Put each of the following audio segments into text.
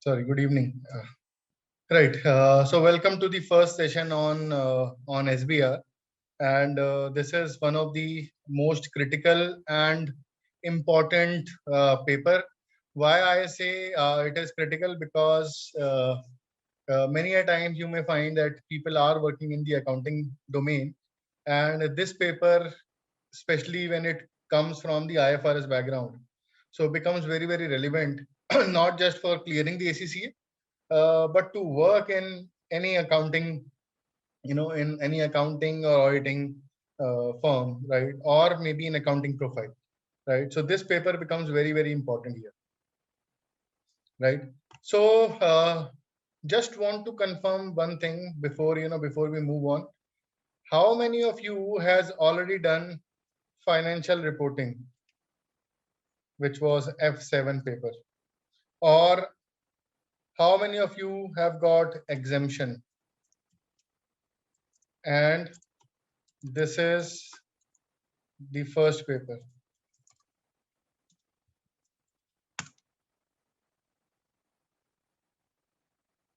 Sorry, good evening. Right. So welcome to the first session on SBR, and this is one of the most critical and important paper. Why I say it is critical because many a times you may find that people are working in the accounting domain, and this paper, especially when it comes from the IFRS background, so becomes very relevant, not just for clearing the ACCA, but to work in any accounting, in any accounting or auditing firm, right? Or maybe an accounting profile, right? So this paper becomes very important here, right? So just want to confirm one thing before we move on. How many of you has already done financial reporting, which was F7 paper? Or how many of you have got exemption? And this is the first paper.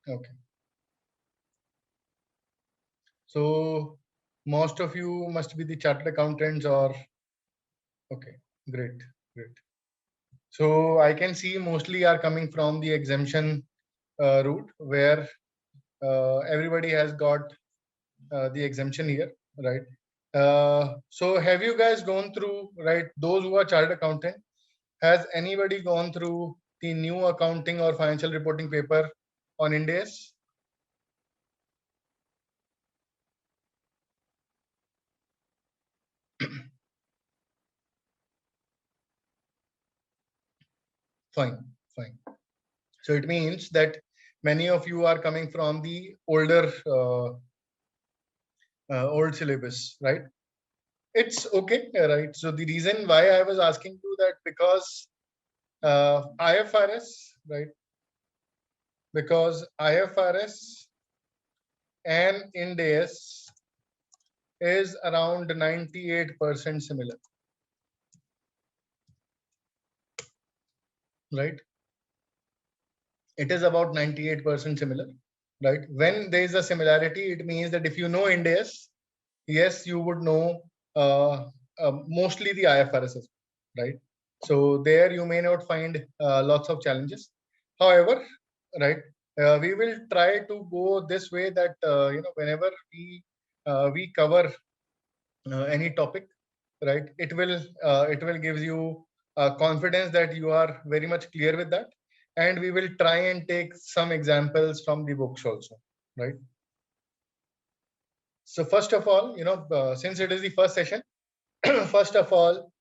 Okay. So most of you must be the chartered accountants or okay, great. So I can see mostly are coming from the exemption route where everybody has got the exemption here, right? So have you guys gone through, right? Those who are chartered accountant, has anybody gone through the new accounting or financial reporting paper on Ind AS? Fine. So it means that many of you are coming from the older old syllabus, right? It's okay, right? So the reason why I was asking you that because IFRS, right? Because IFRS and Ind AS is around 98% similar, right? It is about 98% similar, right? When there is a similarity, it means that if you know Ind AS, yes, you would know mostly the IFRS, right? So there you may not find lots of challenges. However, right, we will try to go this way that whenever we cover any topic, right, it will give you confidence that you are very much clear with that, and we will try and take some examples from the books also, right? So first of all, since it is the first session, first of all,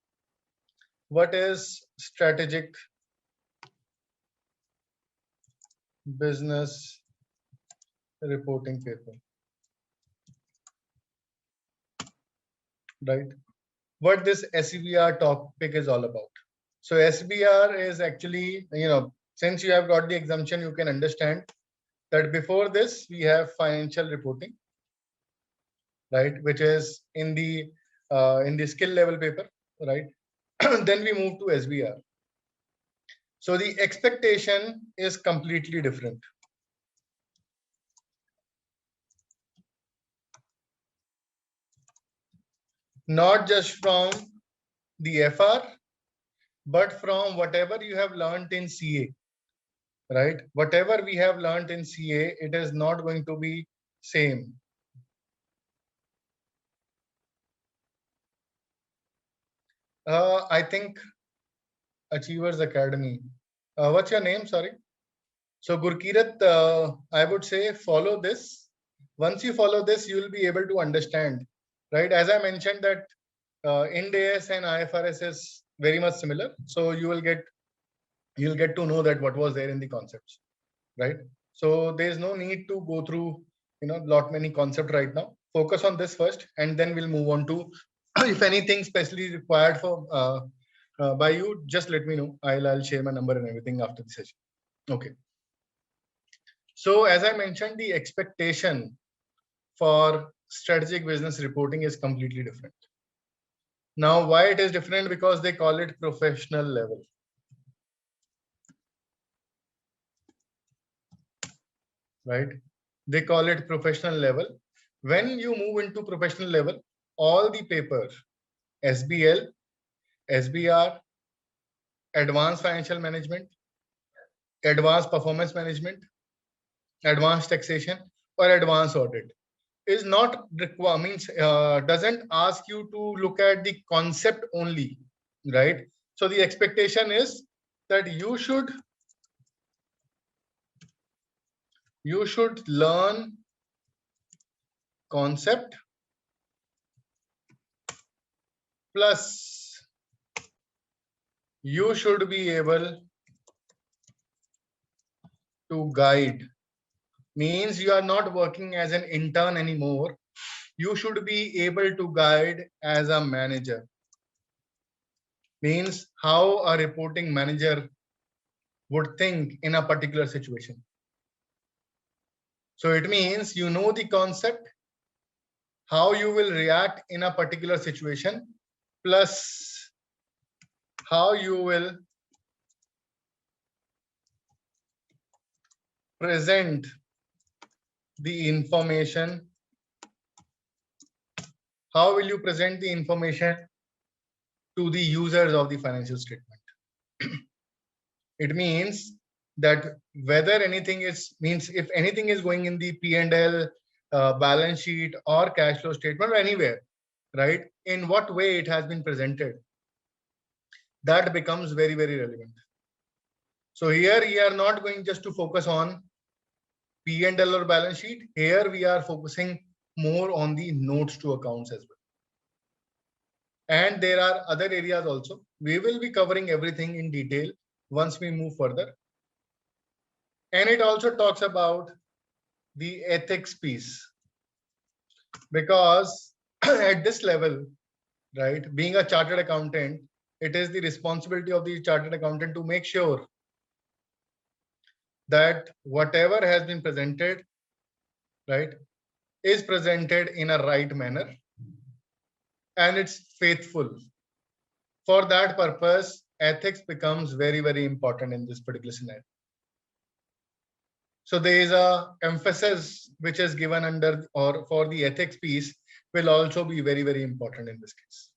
what is strategic business reporting paper, right? What this SBR topic is all about. So SBR is actually, since you have got the exemption, you can understand that before this we have financial reporting, right, which is in the skill level paper, right? Then we move to SBR. So the expectation is completely different. Not just from the FR, but from whatever you have learned in CA, right? Whatever we have learned in CA, it is not going to be same. I think Achievers Academy. What's your name? Sorry. So Gurkirat, I would say follow this. Once you follow this, you will be able to understand, right? As I mentioned that Ind AS and IFRS is very much similar. So you'll get to know that what was there in the concepts, right? So there is no need to go through, lot many concepts right now. Focus on this first, and then we'll move on to if anything specially required for by you, just let me know. I'll share my number and everything after the session. Okay. So as I mentioned, the expectation for strategic business reporting is completely different. Now, why it is different? Because they call it professional level. right? They call it professional level. When you move into professional level, all the paper, SBL, SBR, advanced financial management, advanced performance management, advanced taxation, or advanced audit is not require means doesn't ask you to look at the concept only, right? So the expectation is that you should learn concept plus you should be able to guide. Means you are not working as an intern anymore. You should be able to guide as a manager. Means how a reporting manager would think in a particular situation. So it means you know the concept, how you will react in a particular situation, plus how you will present the information. How will you present the information to the users of the financial statement? It means that whether anything is means if anything is going in the P&L, balance sheet or cash flow statement or anywhere, right? In what way it has been presented, that becomes very, very relevant. So here we are not going just to focus on P&L or balance sheet. Here we are focusing more on the notes to accounts as well. And there are other areas also. We will be covering everything in detail once we move further. And it also talks about the ethics piece, because at this level, right, being a chartered accountant, it is the responsibility of the chartered accountant to make sure that whatever has been presented, right, is presented in a right manner and it's faithful. For that purpose, ethics becomes very, very important in this particular scenario. So there is a emphasis which is given under or for the ethics piece will also be very, very important in this case,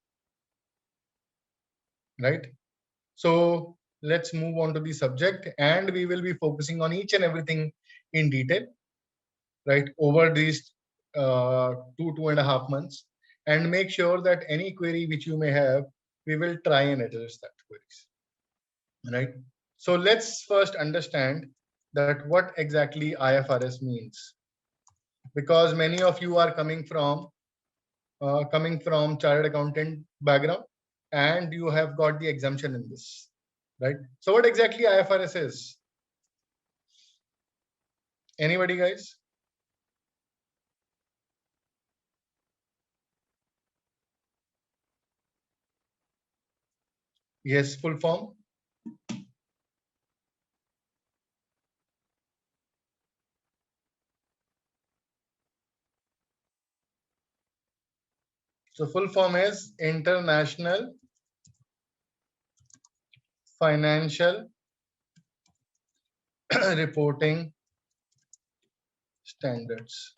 right? So let's move on to the subject, and we will be focusing on each and everything in detail, right, over these 2.5 months, and make sure that any query which you may have, we will try and address that queries, right? So let's first understand that what exactly IFRS means, because many of you are coming from chartered accountant background and you have got the exemption in this, right? So what exactly IFRS is? Anybody, guys? Yes, full form. So full form is International Financial Reporting Standards.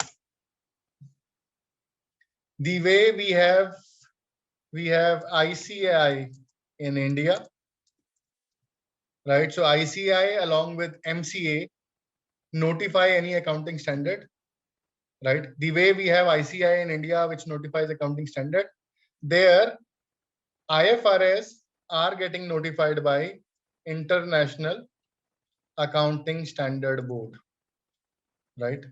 The way we have ICAI in India, right? So ICAI along with MCA notify any accounting standard, right? The way we have ICAI in India, which notifies accounting standard, there IFRS are getting notified by International Accounting Standard Board, right?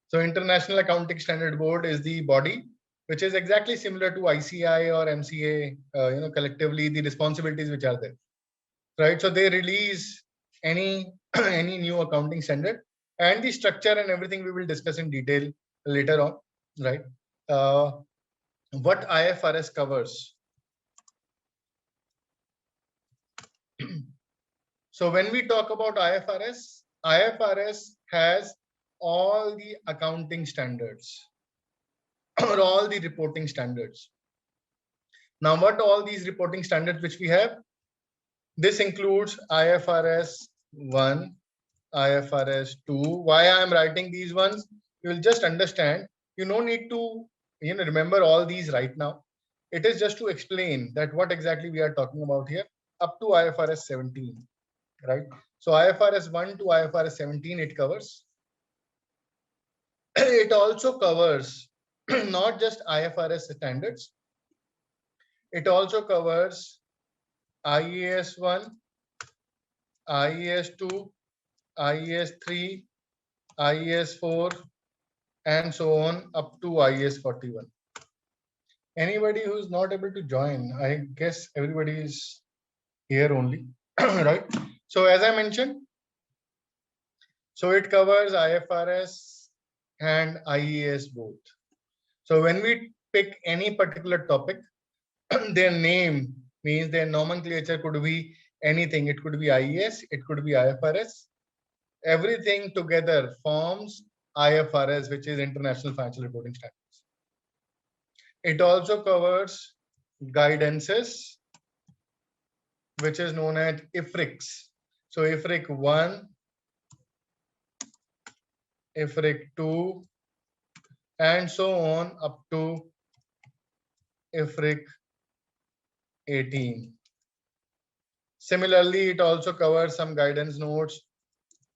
So International Accounting Standard Board is the body which is exactly similar to ICAI or MCA, collectively the responsibilities which are there, right? So they release any any new accounting standard, and the structure and everything we will discuss in detail later on, right? What IFRS covers. So when we talk about IFRS has all the accounting standards or all the reporting standards. Now, what all these reporting standards which we have? This includes IFRS 1, IFRS 2. Why I am writing these ones? You will just understand. You no need to remember all these right now. It is just to explain that what exactly we are talking about here up to IFRS 17, right? So IFRS 1 to IFRS 17 it covers. It also covers not just IFRS standards. It also covers IAS 1, IAS 2, IAS 3, IAS 4, and so on up to IAS 41. Anybody who is not able to join, I guess everybody is here only, right? So as I mentioned, so it covers IFRS and IAS both. So when we pick any particular topic, their name means their nomenclature could be anything. It could be IAS, it could be IFRS. Everything together forms IFRS, which is International Financial Reporting Standards. It also covers guidances, which is known as IFRICs. So IFRIC 1, IFRIC 2, and so on up to IFRIC 18. Similarly, it also covers some guidance notes,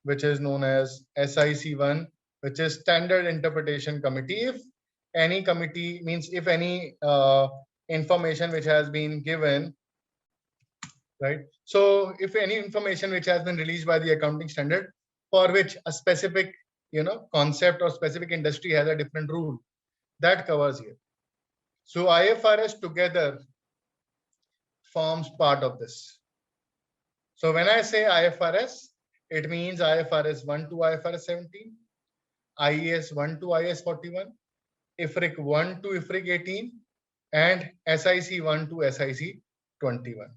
which is known as SIC1, which is Standard Interpretation Committee. If any committee means if any information which has been given, right? So if any information which has been released by the accounting standard for which a specific concept or specific industry has a different rule, that covers here. So IFRS together forms part of this. So when I say IFRS, it means IFRS 1 to IFRS 17, IAS 1 to IAS 41, IFRIC 1 to IFRIC 18, and SIC 1 to SIC 21.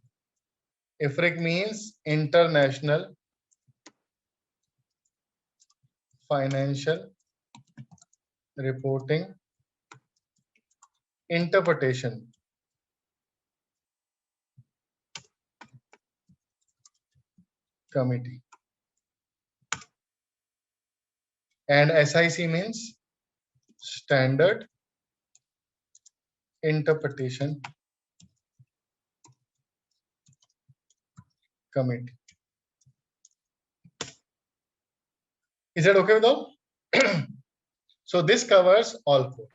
IFRIC means International Financial Reporting Interpretation Committee. And SIC means Standard Interpretation Committee. Is that okay with all? So this covers all four.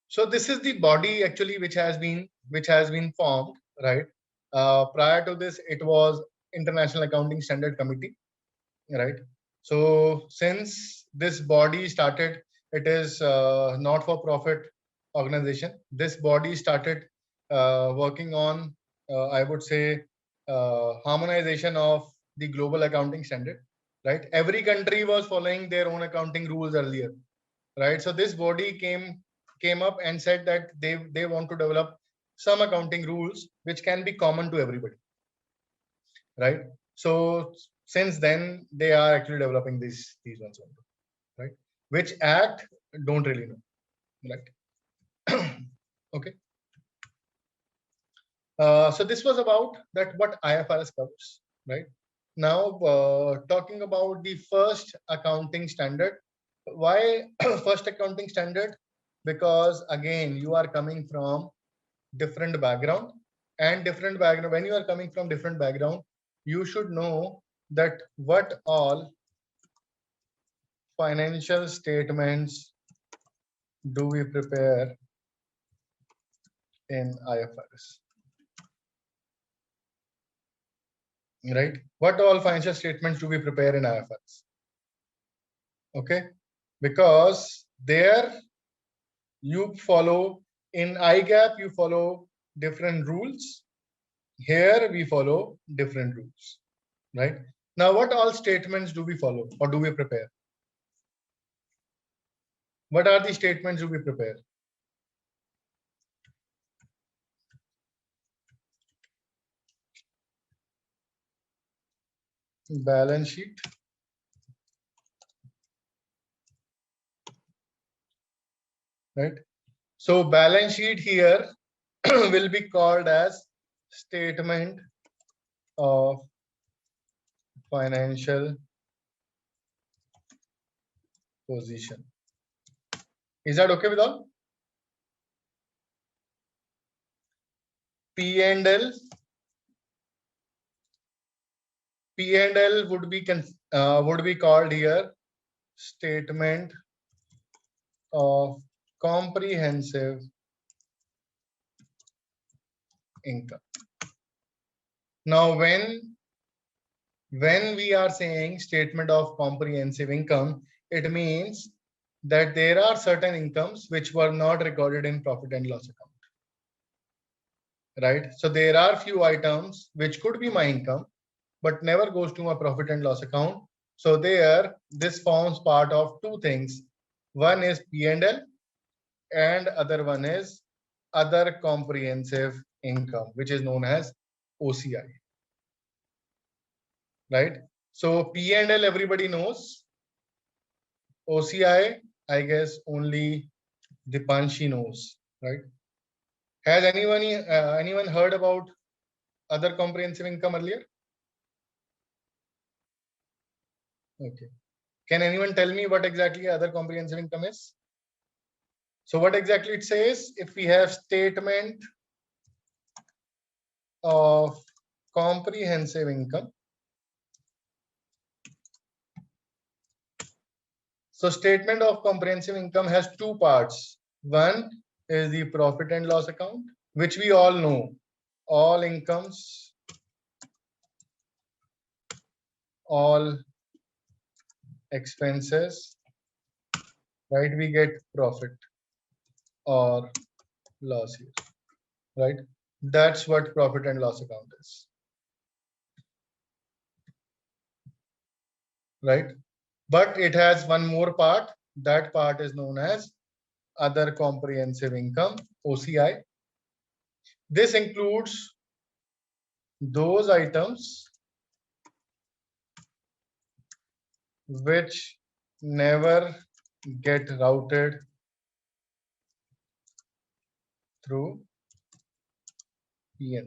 So this is the body actually which has been formed, right? Prior to this, it was International Accounting Standard Committee, right? So since this body started, it is not for profit organization. This body started working on, I would say, harmonization of the global accounting standard, right? Every country was following their own accounting rules earlier, right? So this body came up and said that they want to develop some accounting rules which can be common to everybody, right? So since then they are actually developing these ones only, right? Which act, don't really know, right? Okay. So this was about that what IFRS covers, right? Now talking about the first accounting standard. Why first accounting standard? Because again, you are coming from different background, and different background. When you are coming from different background, you should know that what all financial statements do we prepare in IFRS, right? What all financial statements do we prepare in IFRS? Okay, because there you follow in IGAAP, you follow different rules. Here we follow different rules, right? Now, what all statements do we follow or do we prepare? What are the statements do we prepare? Balance sheet, right? So balance sheet here will be called as statement of financial position. Is that okay with all? P&L would be called here statement of comprehensive income. Now, when we are saying statement of comprehensive income, it means that there are certain incomes which were not recorded in profit and loss account. Right? So there are few items which could be my income, but never goes to my profit and loss account. So there, this forms part of two things. One is P&L and other one is other comprehensive income, which is known as OCI. Right? So P&L everybody knows. OCI, I guess only Dipanshi knows, right? Has anyone heard about other comprehensive income earlier? Okay. Can anyone tell me what exactly other comprehensive income is? So what exactly it says? If we have statement of comprehensive income. So statement of comprehensive income has two parts. One is the profit and loss account, which we all know. All incomes, all expenses, right? We get profit or loss here, right? That's what profit and loss account is, right? But it has one more part. That part is known as other comprehensive income, OCI. This includes those items which never get routed through P&L.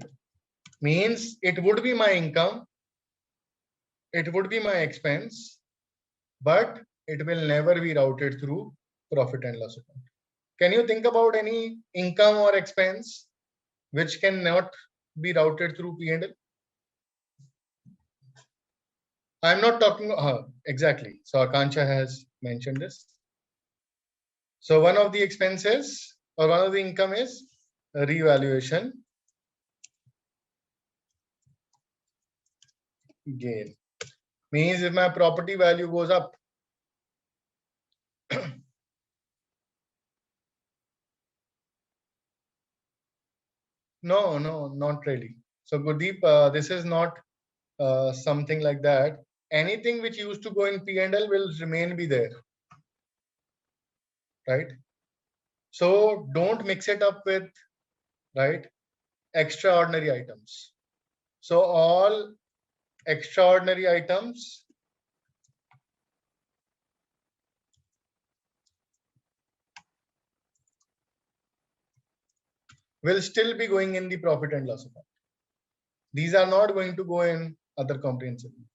Means it would be my income, it would be my expense, but it will never be routed through profit and loss account. Can you think about any income or expense which cannot be routed through P&L? I'm not talking exactly. So Akansha has mentioned this. So one of the expenses or one of the income is revaluation gain. Means if my property value goes up, no, not really. So Gurdeep, this is not something like that. Anything which used to go in P&L will remain be there, right? So don't mix it up with, right, extraordinary items. So all extraordinary items will still be going in the profit and loss account. These are not going to go in other comprehensive income.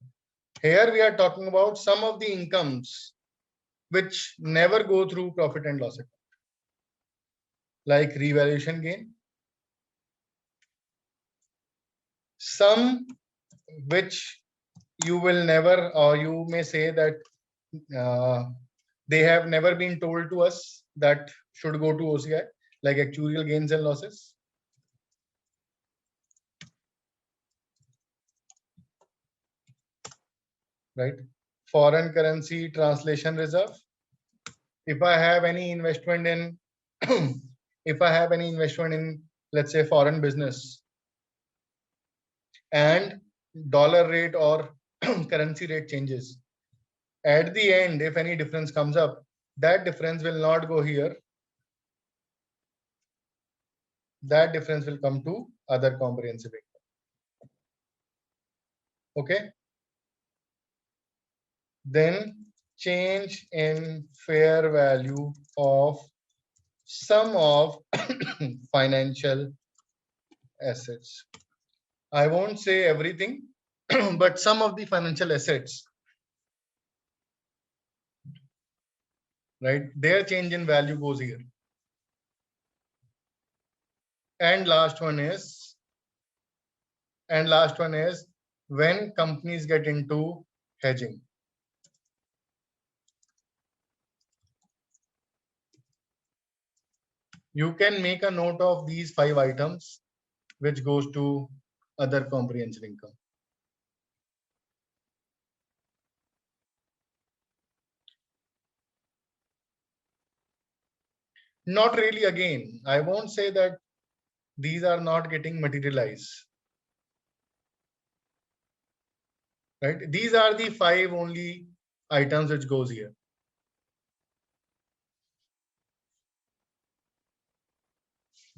Here we are talking about some of the incomes which never go through profit and loss account, like revaluation gain. Some which you will never, or you may say that they have never been told to us that should go to OCI, like actuarial gains and losses. Right? Foreign currency translation reserve. If I have any investment in, if I have any investment in, let's say, foreign business, and dollar rate or currency rate changes, at the end, if any difference comes up, that difference will not go here. That difference will come to other comprehensive income. Okay. Then change in fair value of sum of financial assets. I won't say everything, but some of the financial assets, right? Their change in value goes here. And last one is when companies get into hedging. You can make a note of these 5 items, which goes to other comprehensive income. Not really, again, I won't say that these are not getting materialized. Right? These are the 5 only items which goes here.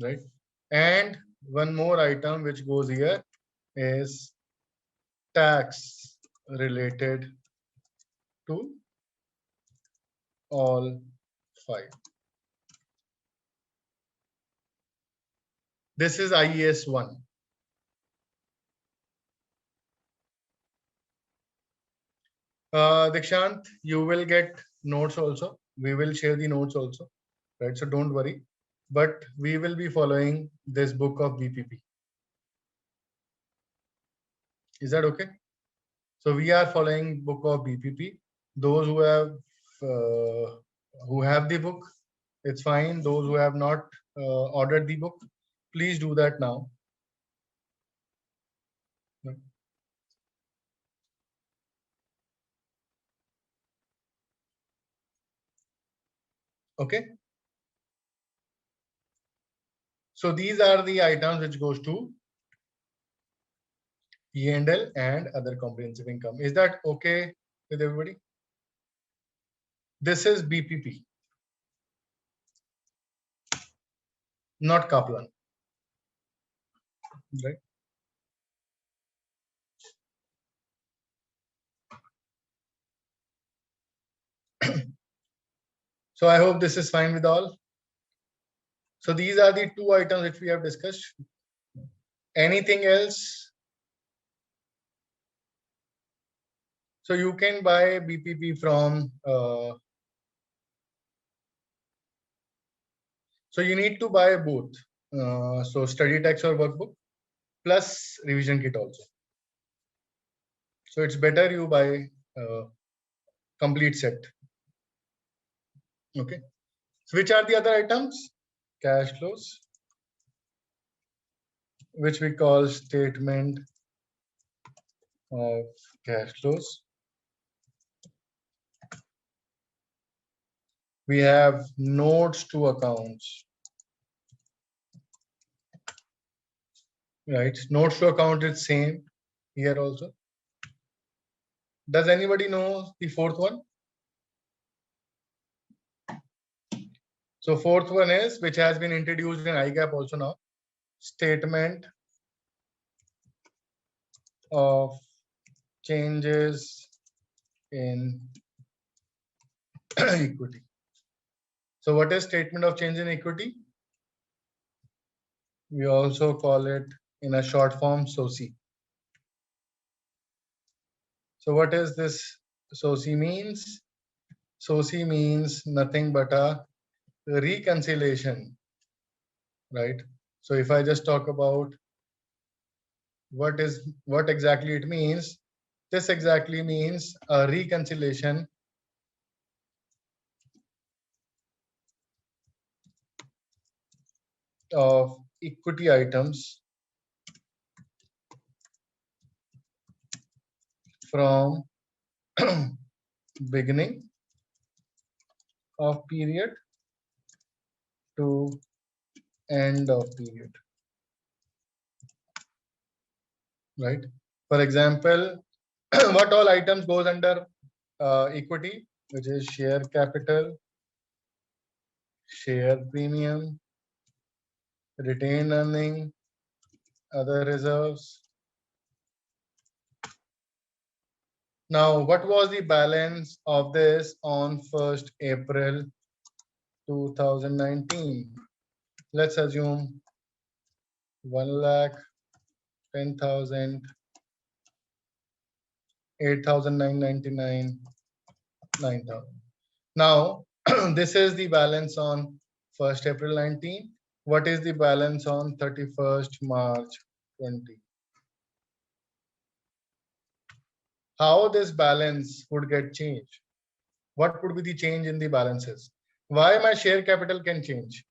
Right? And one more item which goes here is tax related to all 5. This is IES 1. Dikshant, you will get notes also. We will share the notes also, right? So don't worry. But we will be following this book of BPP. Is that okay? So we are following book of BPP. Those who have the book, it's fine. Those who have not ordered the book, please do that now. Okay. So these are the items which goes to E&L and other comprehensive income. Is that okay with everybody? This is BPP, not Kaplan. Right? So I hope this is fine with all. So these are the 2 items which we have discussed. Anything else? So you can buy BPP from, so you need to buy both. So study text or workbook plus revision kit also. So it's better you buy complete set. Okay. So which are the other items? Cash flows, which we call statement of cash flows. We have notes to accounts. Right. Notes to account is same here also. Does anybody know the 4th one? So 4th one is, which has been introduced in IGAP also now, statement of changes in equity. So what is statement of change in equity? We also call it in a short form SOCI. So what is this SOCI means? SOCI means nothing but a reconciliation, right? So if I just talk about what exactly it means, this exactly means a reconciliation of equity items from beginning of period to end of period, right? For example, what all items goes under equity, which is share capital, share premium, retained earning, other reserves. Now, what was the balance of this on 1st April 2019? Let's assume 1,10,000, 8,999, 9,000. Now, this is the balance on 1st April 19. What is the balance on 31st March 20? How this balance would get changed? What would be the change in the balances? Why my share capital can change?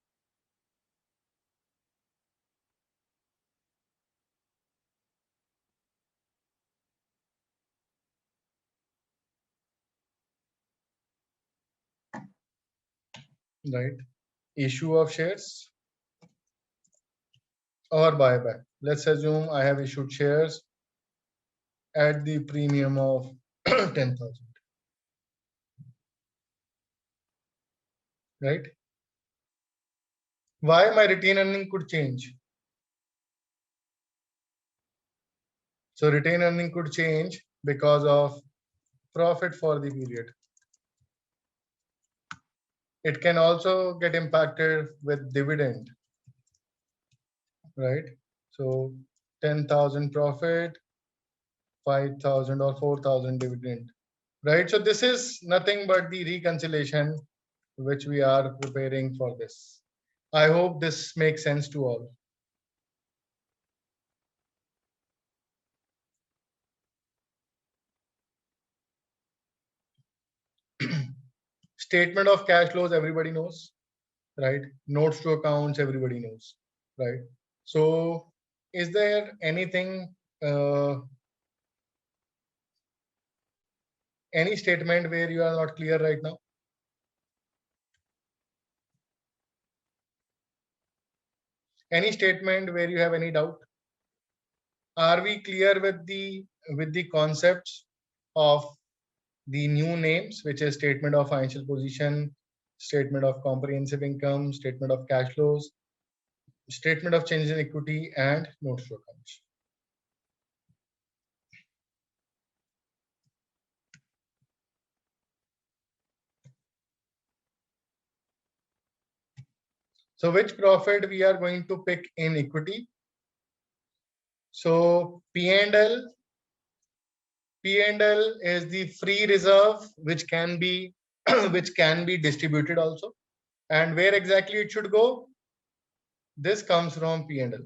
Right? Issue of shares or buyback. Let's assume I have issued shares at the premium of 10,000. Right? Why my retained earning could change? So retained earning could change because of profit for the period. It can also get impacted with dividend, right? So 10,000 profit, 5,000 or 4,000 dividend, right? So this is nothing but the reconciliation which we are preparing for this. I hope this makes sense to all. Statement of cash flows, everybody knows, right? Notes to accounts, everybody knows, right? So is there anything, any statement where you are not clear right now? Any statement where you have any doubt? Are we clear with the concepts of the new names, which is statement of financial position, statement of comprehensive income, statement of cash flows, statement of change in equity, and notes to accounts? So which profit we are going to pick in equity? So P&L is the free reserve which can be which can be distributed also. And where exactly it should go? This comes from P&L.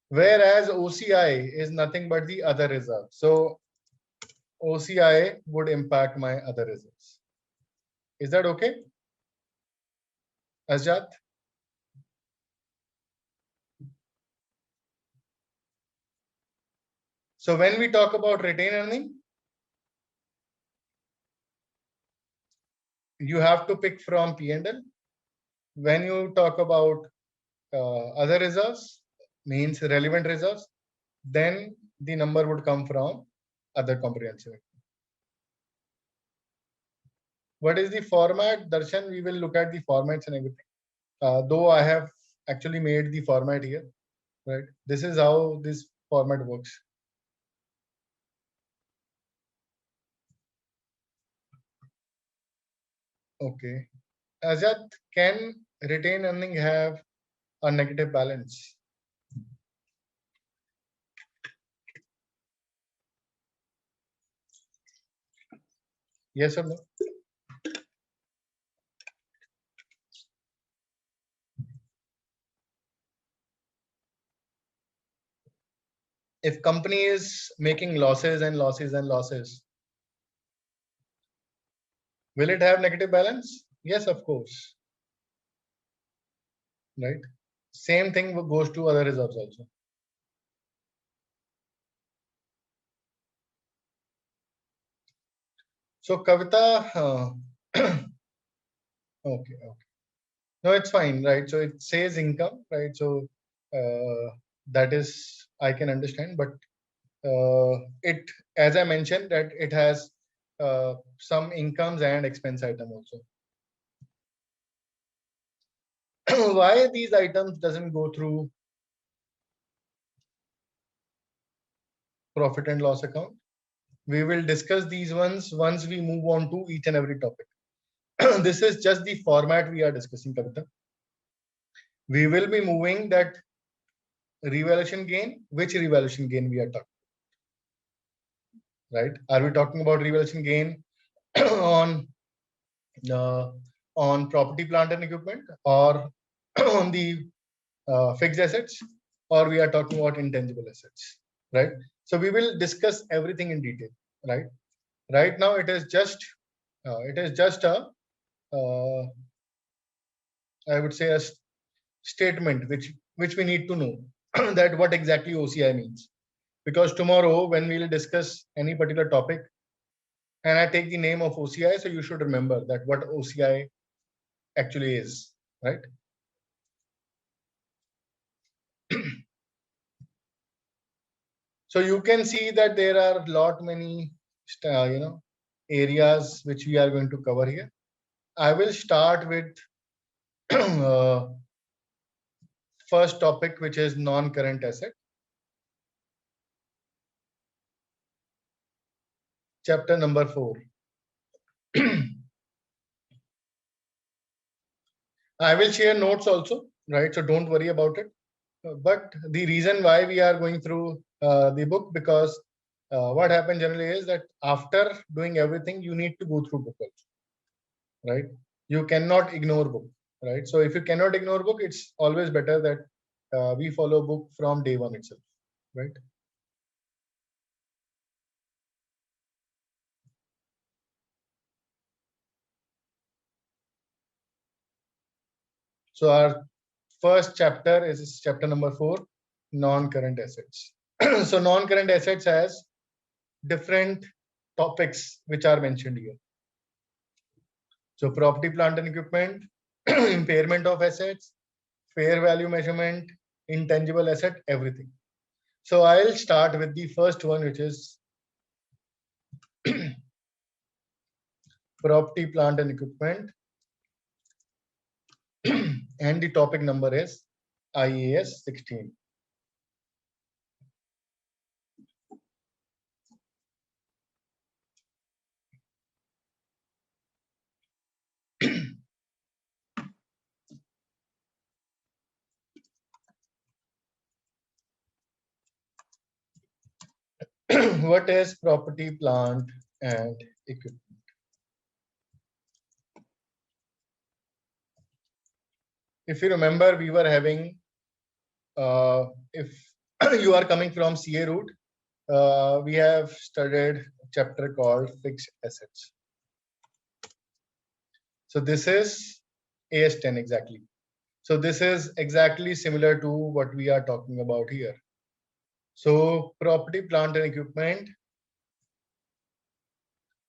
Whereas OCI is nothing but the other reserve. So OCI would impact my other reserves. Is that okay, Asjad? So when we talk about retained earning, you have to pick from P&L. When you talk about other reserves, means relevant reserves, then the number would come from other comprehensive. What is the format, Darshan? We will look at the formats and everything. Though I have actually made the format here, right? This is how this format works. Okay. Ajat, can retained earning have a negative balance? Yes or no? If company is making losses and losses and losses, will it have negative balance? Yes, of course. Right. Same thing goes to other reserves also. So Kavita, okay, okay. No, it's fine, right? So it says income, right? So that is I can understand, but it, as I mentioned, that it has some incomes and expense item also. Why these items doesn't go through profit and loss account? We will discuss these ones once we move on to each and every topic. This is just the format we are discussing, Kavita. we will be moving that revaluation gain. Which revaluation gain we are talking, right? Are we talking about revaluation gain on property, plant and equipment, or on the fixed assets, or we are talking about intangible assets, right? So we will discuss everything in detail, right? Right now it is just a I would say a statement which we need to know that what exactly OCI means, because tomorrow when we will discuss any particular topic and I take the name of OCI, so you should remember that what OCI actually is, right? So you can see that there are lot many areas which we are going to cover here. I will start with first topic, which is non-current asset. Chapter number 4. I will share notes also, right? So don't worry about it. But the reason why we are going through the book, because what happens generally is that after doing everything, you need to go through book also, right? You cannot ignore book, right? So if you cannot ignore book, it's always better that we follow book from day one itself, right? So our first chapter is chapter number 4, non-current assets. So non-current assets has different topics which are mentioned here. So property, plant and equipment, impairment of assets, fair value measurement, intangible asset, everything. So I'll start with the first one, which is property, plant and equipment. And the topic number is IAS 16. What is property, plant and equipment? If you remember, we were having, if you are coming from CA route, we have studied a chapter called fixed assets. So this is AS10 exactly. So this is exactly similar to what we are talking about here. So property, plant and equipment.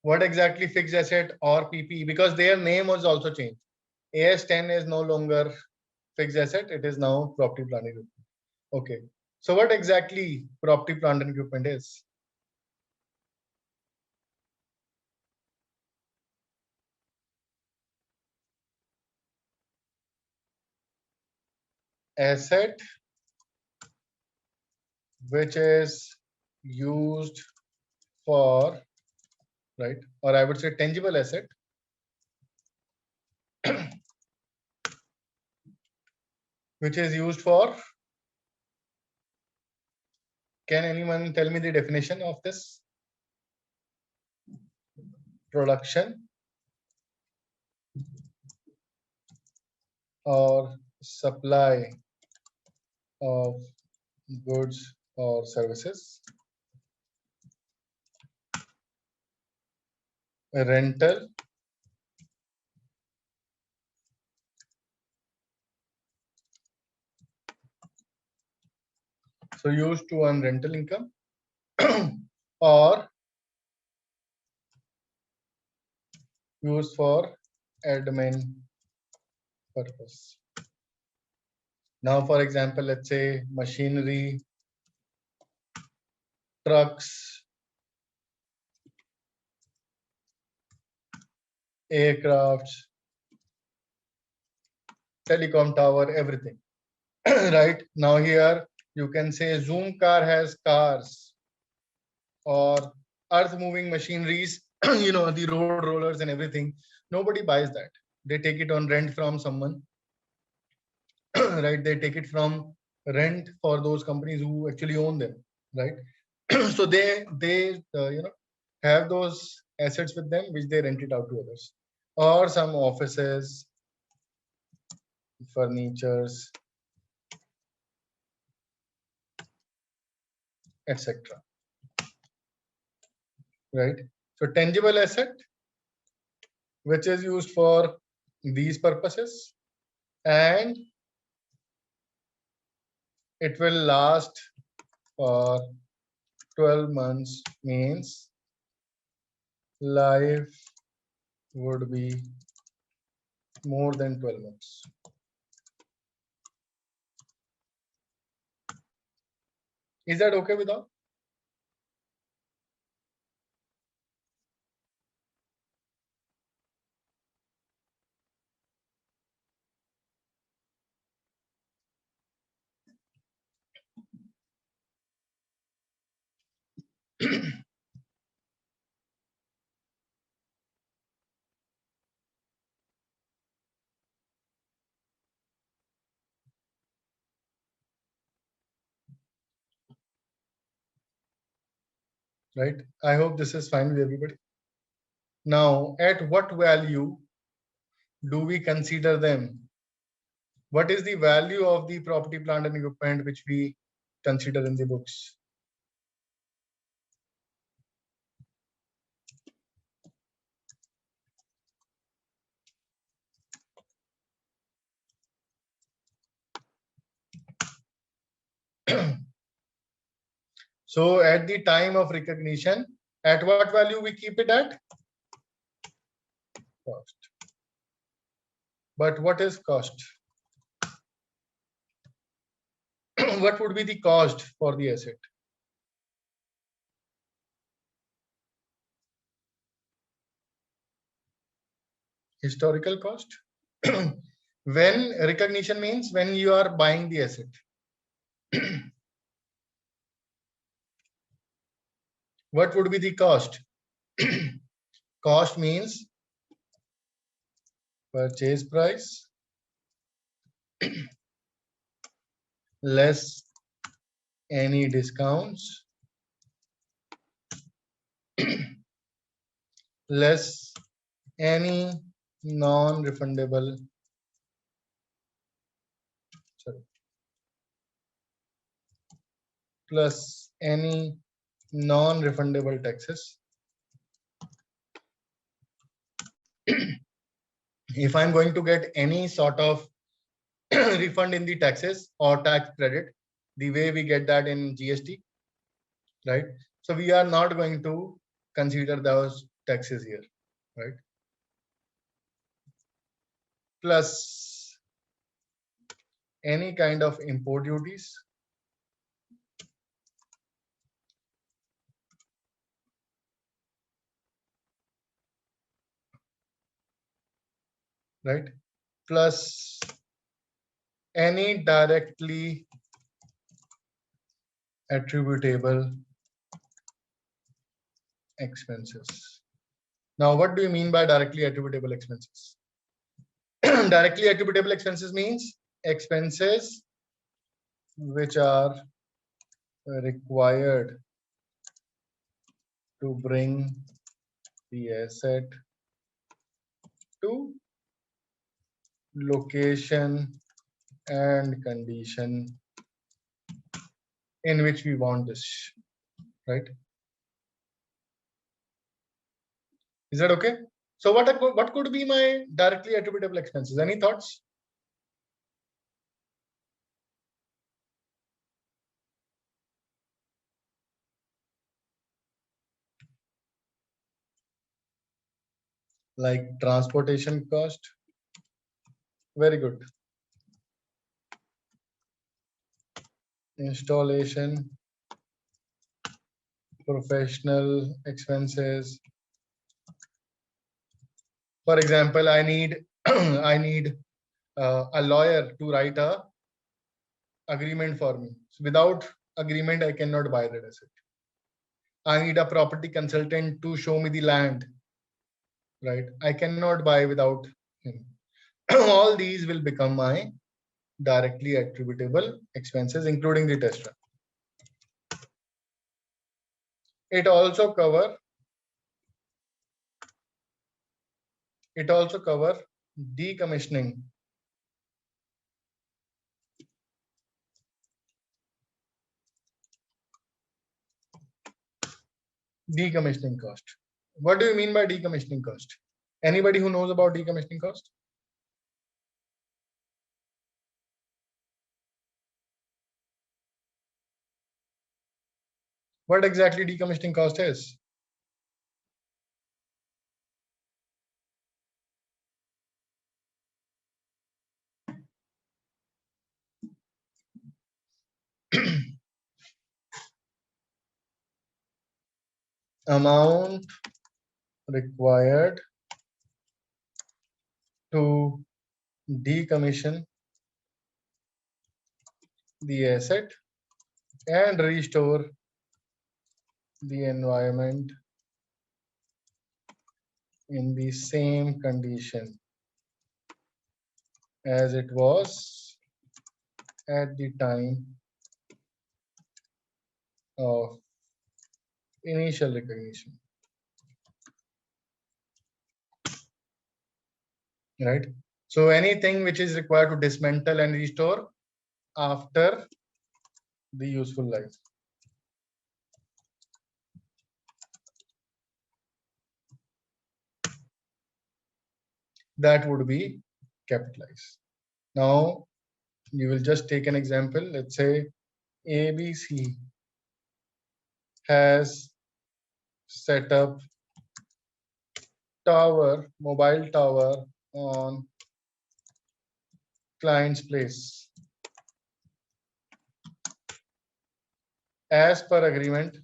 What exactly fixed asset or PPE? Because their name was also changed. AS10 is no longer fixed asset. It is now property, plant and equipment. Okay. So what exactly property, plant and equipment is? Asset which is used for, right, or I would say tangible asset which is used for, can anyone tell me the definition of this? Production or supply of goods or services, rental, so used to earn rental income, or used for admin purpose. Now, for example, let's say machinery, trucks, aircrafts, telecom tower, everything. Right now here you can say Zoom car has cars, or earth moving machineries, the road rollers and everything. Nobody buys that. They take it on rent from someone. right? They take it from rent for those companies who actually own them, right? So they have those assets with them which they rent it out to others, or some offices, furnitures, etc. Right? So tangible asset, which is used for these purposes, and it will last for 12 months, means life would be more than 12 months. Is that okay with all? Right? I hope this is fine with everybody. Now, at what value do we consider them? What is the value of the property, plant, and equipment which we consider in the books? So at the time of recognition, at what value we keep it at? Cost. But what is cost? What would be the cost for the asset? Historical cost. When recognition means when you are buying the asset. What would be the cost? Cost means purchase price less any discounts less any non-refundable plus any non-refundable taxes. If I'm going to get any sort of refund in the taxes or tax credit, the way we get that in GST, right? So we are not going to consider those taxes here, right? Plus any kind of import duties, right? Plus any directly attributable expenses. Now, what do you mean by directly attributable expenses? Directly attributable expenses means expenses which are required to bring the asset to location and condition in which we want this, right? Is that okay? So what could be my directly attributable expenses? Any thoughts? Like transportation cost. Very good. Installation, professional expenses. For example, I need I need a lawyer to write a agreement for me. So without agreement, I cannot buy that asset. I need a property consultant to show me the land, right? I cannot buy without him. All these will become my directly attributable expenses, including the test run. It also cover decommissioning. Decommissioning cost. What do you mean by decommissioning cost? Anybody who knows about decommissioning cost? What exactly decommissioning cost is? Amount required to decommission the asset and restore the environment in the same condition as it was at the time of initial recognition. Right? So anything which is required to dismantle and restore after the useful life. That would be capitalized. Now you will just take an example. Let's say ABC has set up mobile tower on client's place. As per agreement,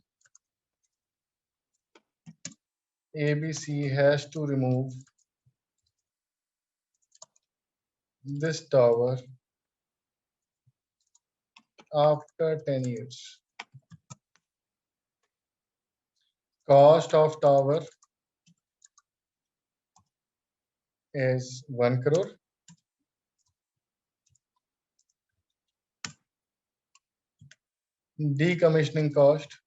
ABC has to remove this tower after 10 years. Cost of tower is 1 crore. Decommissioning cost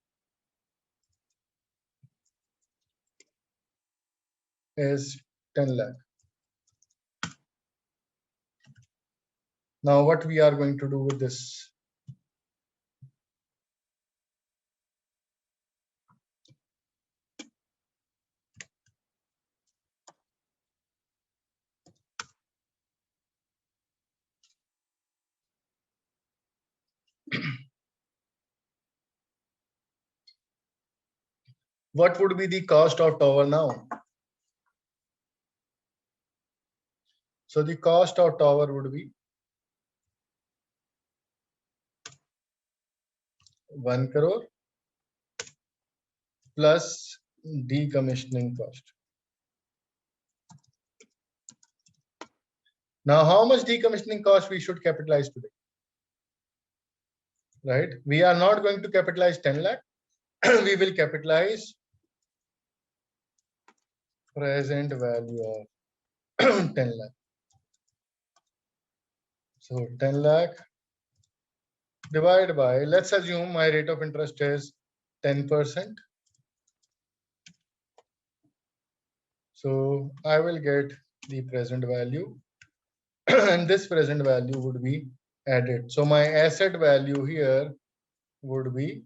is 10 lakh. Now what we are going to do with this? What would be the cost of tower now? So the cost of tower would be 1 crore plus decommissioning cost. Now, how much decommissioning cost we should capitalize today? Right? We are not going to capitalize 10 lakh. We will capitalize present value of 10 lakh. So 10 lakh divided by, let's assume my rate of interest is 10%. So I will get the present value and this present value would be added. So my asset value here would be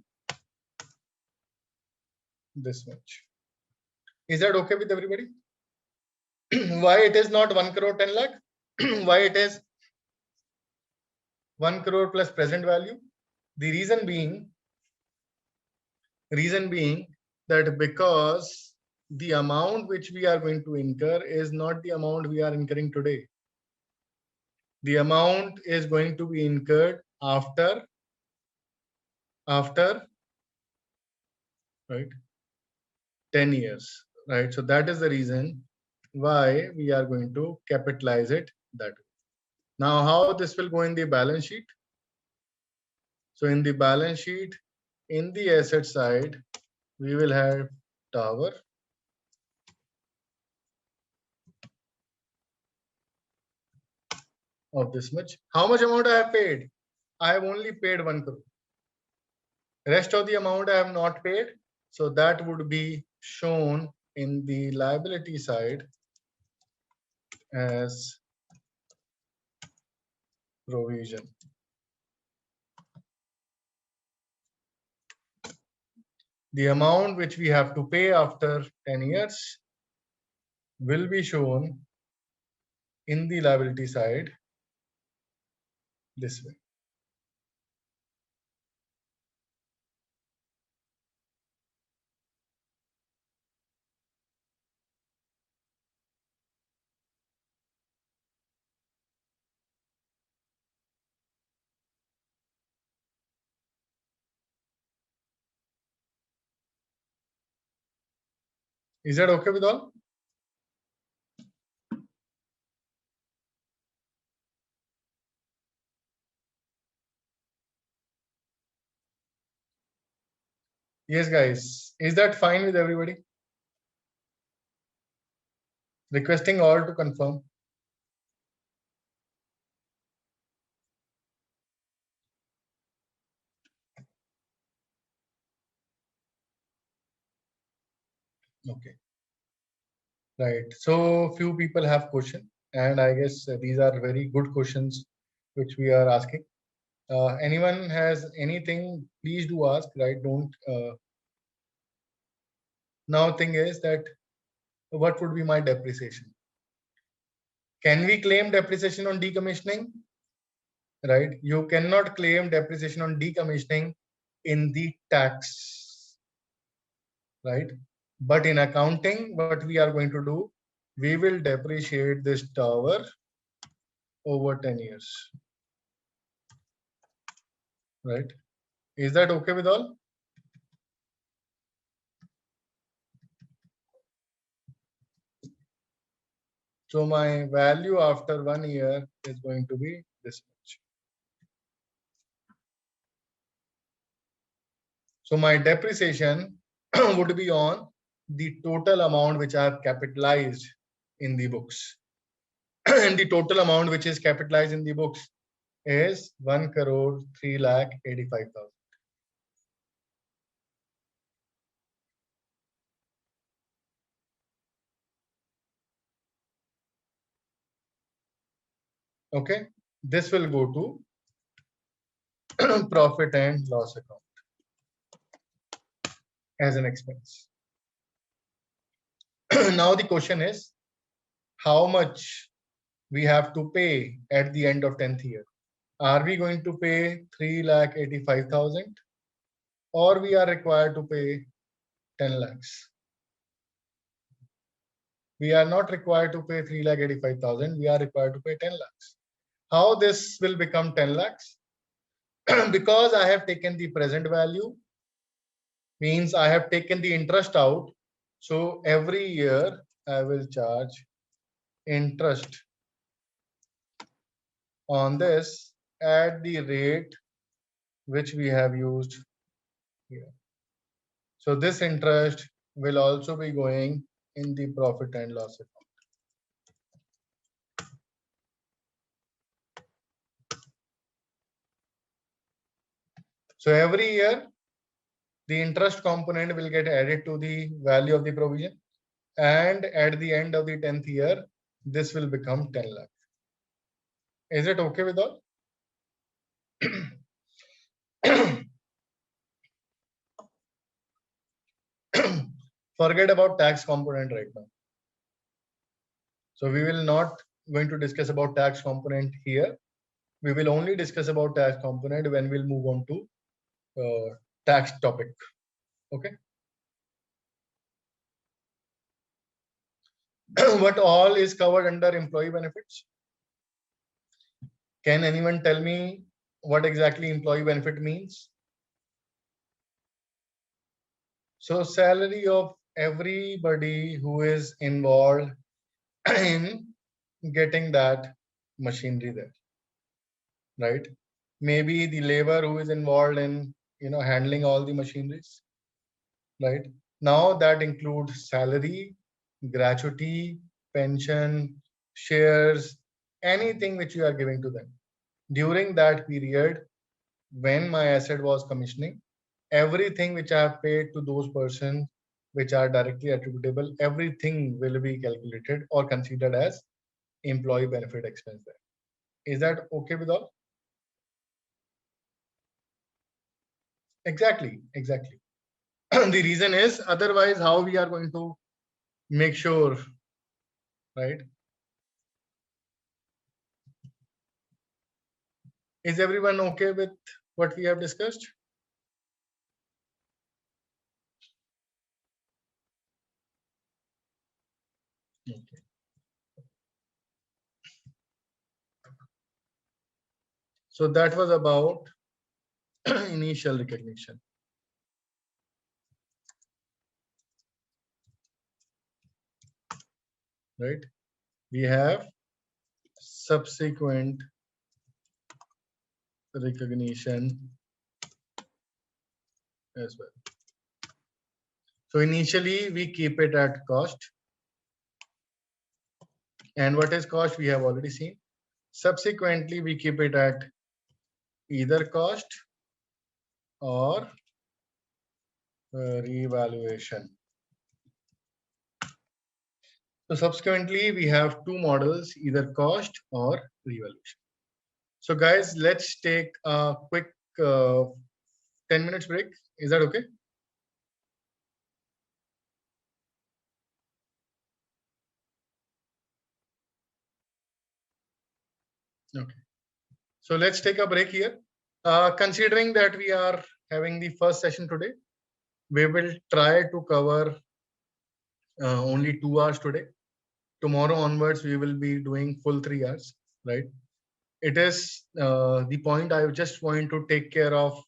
this much. Is that okay with everybody? Why it is not 1 crore 10 lakh? Why it is 1 crore plus present value? The reason being that because the amount which we are going to incur is not the amount we are incurring today. The amount is going to be incurred after right 10 years, right? So that is the reason why we are going to capitalize it that way. Now how this will go in the balance sheet? So in the balance sheet, in the asset side, we will have tower. of this much. How much amount I have paid? I have only paid 1 crore. Rest of the amount I have not paid. So that would be shown in the liability side as provision. The amount which we have to pay after 10 years will be shown in the liability side this way. Is that okay with all? Yes, guys. Is that fine with everybody? Requesting all to confirm. Okay. Right. So few people have question, and I guess these are very good questions which we are asking. Anyone has anything, please do ask, right? Don't. Now thing is that what would be my depreciation? Can we claim depreciation on decommissioning? Right. You cannot claim depreciation on decommissioning in the tax. Right. But in accounting, what we are going to do, we will depreciate this tower over 10 years. Right. Is that okay with all? So my value after 1 year is going to be this much. So my depreciation would be on the total amount which I have capitalized in the books. And the total amount which is capitalized in the books is 1 crore 3,85,000. Okay, this will go to profit and loss account as an expense. Now the question is, how much we have to pay at the end of 10th year? Are we going to pay 3,85,000 or we are required to pay 10 lakhs? We are not required to pay 3,85,000. We are required to pay 10 lakhs. How this will become 10 lakhs? Because I have taken the present value, means I have taken the interest out. So every year I will charge interest on this at the rate which we have used here. So this interest will also be going in the profit and loss account. So every year the interest component will get added to the value of the provision, and at the end of the 10th year this will become 10 lakh. Is it okay with all? Forget about tax component right now. So we will not going to discuss about tax component here. We will only discuss about tax component when we'll move on to tax topic. Okay. What all is covered under employee benefits? Can anyone tell me what exactly employee benefit means? So salary of everybody who is involved in getting that machinery there, right? Maybe the labor who is involved in handling all the machineries, right? Now that includes salary, gratuity, pension, shares, anything which you are giving to them. During that period, when my asset was commissioning, everything which I have paid to those persons which are directly attributable, everything will be calculated or considered as employee benefit expense there. Is that okay with all? Exactly. The reason is, otherwise how we are going to make sure, right? Is everyone okay with what we have discussed? Okay. So that was about initial recognition. Right? We have subsequent recognition as well. So initially we keep it at cost. And what is cost? We have already seen. Subsequently, we keep it at either cost or revaluation. So subsequently, we have two models, either cost or revaluation. So guys, let's take a quick 10 minutes break. Is that okay? Okay. So let's take a break here. Considering that we are having the first session today, we will try to cover only 2 hours today. Tomorrow onwards, we will be doing full 3 hours, right? It is the point I just want to take care of,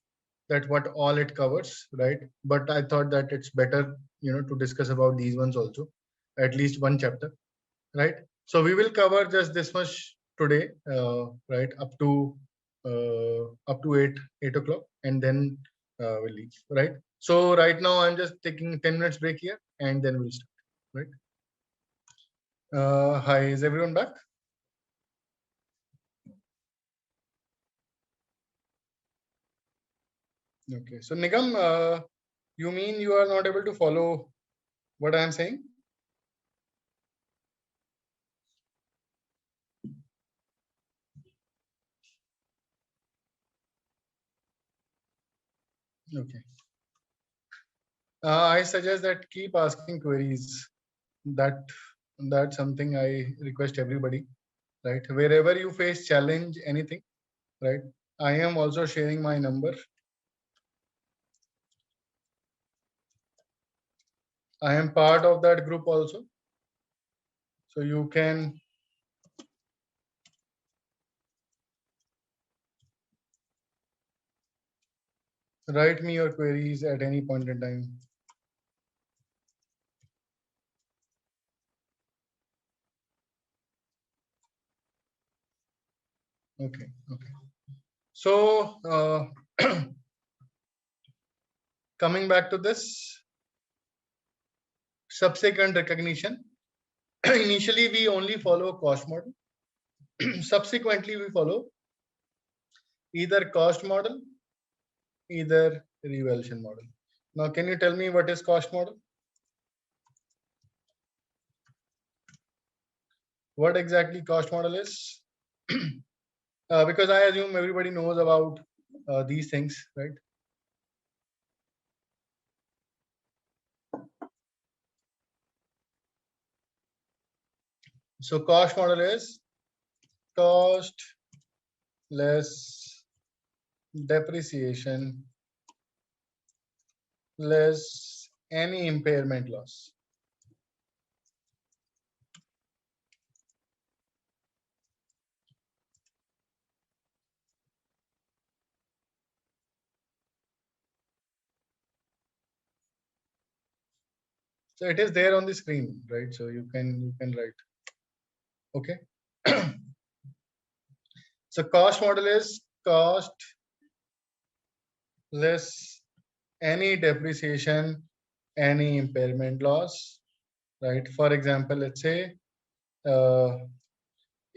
that what all it covers, right? But I thought that it's better, to discuss about these ones also, at least one chapter, right? So we will cover just this much today, right? Up to 8 o'clock, and then we'll leave, right? So right now I'm just taking 10 minutes break here, and then we'll start, right? Hi, is everyone back? Okay, so Nigam, you mean you are not able to follow what I am saying? Okay. I suggest that keep asking queries. That that's something I request everybody, right? Wherever you face challenge, anything, right? I am also sharing my number. I am part of that group also, so you can write me your queries at any point in time. Okay. So coming back to this subsequent recognition, initially we only follow cost model. Subsequently, we follow either cost model, either revaluation model. Now, can you tell me what is cost model? What exactly cost model is? Because I assume everybody knows about these things, right? So cost model is cost less depreciation less any impairment loss. So it is there on the screen, right? So you can write. Okay. So cost model is cost less any depreciation, any impairment loss, right? For example, let's say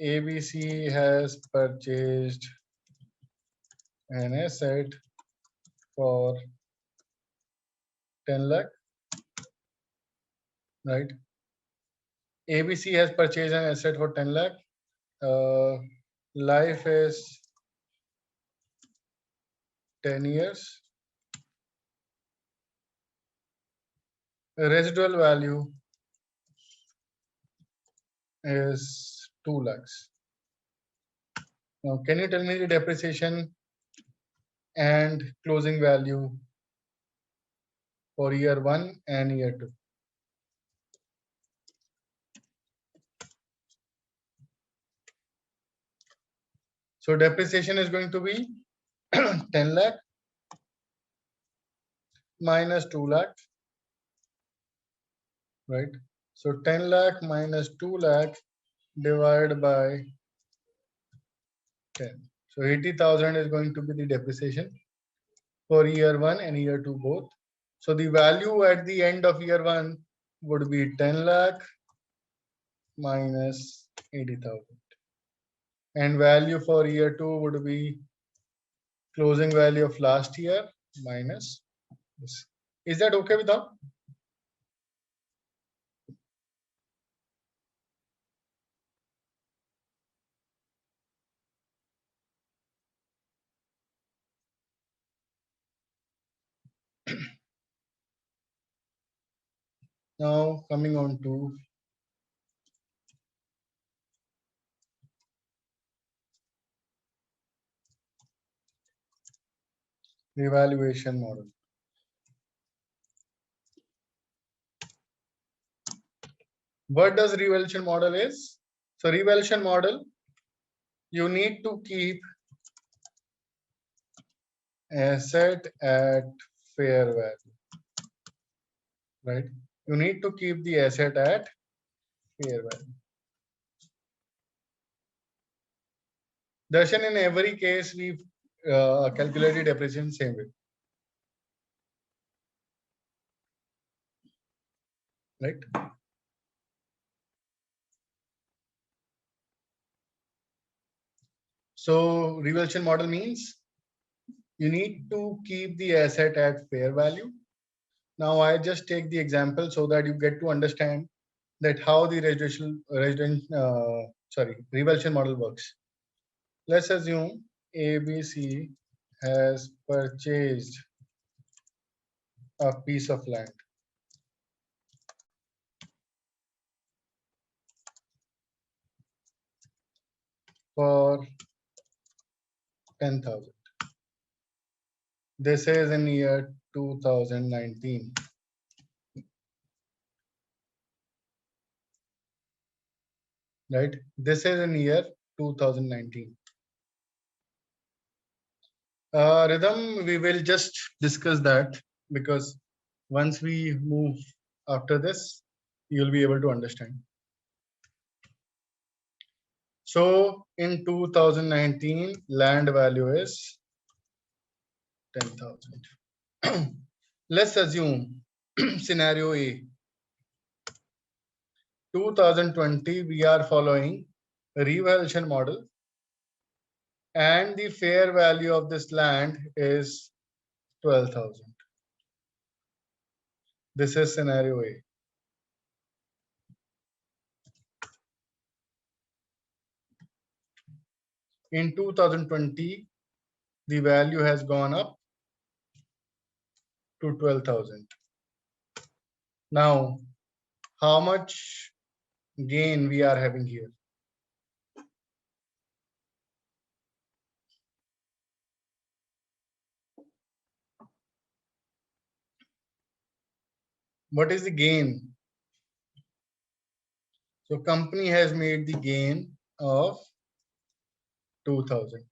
ABC has purchased an asset for 10 lakh, right? ABC has purchased an asset for 10 lakh. Life is 10 years. Residual value is 2 lakhs. Now, can you tell me the depreciation and closing value for year 1 and year 2? So depreciation is going to be 10 lakh minus 2 lakh, right? So 10 lakh minus 2 lakh divided by 10. So 80,000 is going to be the depreciation for year 1 and year 2 both. So the value at the end of year 1 would be 10 lakh minus 80,000. And value for year 2 would be closing value of last year minus this. Is that okay with all? Now coming on to revaluation model. What does revaluation model is? So revaluation model, you need to keep asset at fair value, right? You need to keep the asset at fair value. Darshan, in every case, we calculated depreciation same way, right? So revaluation model means you need to keep the asset at fair value. Now I just take the example so that you get to understand that how the revaluation model works. Let's assume ABC has purchased a piece of land for 10,000. This is in year 2019. Right? This is in year 2019. Rhythm, we will just discuss that because once we move after this, you'll be able to understand. So in 2019, land value is 10,000. Let's assume scenario A. 2020, we are following a revaluation model and the fair value of this land is 12,000. This is scenario A. In 2020, the value has gone up to 12,000. Now, how much gain we are having here? What is the gain? So company has made the gain of 2,000.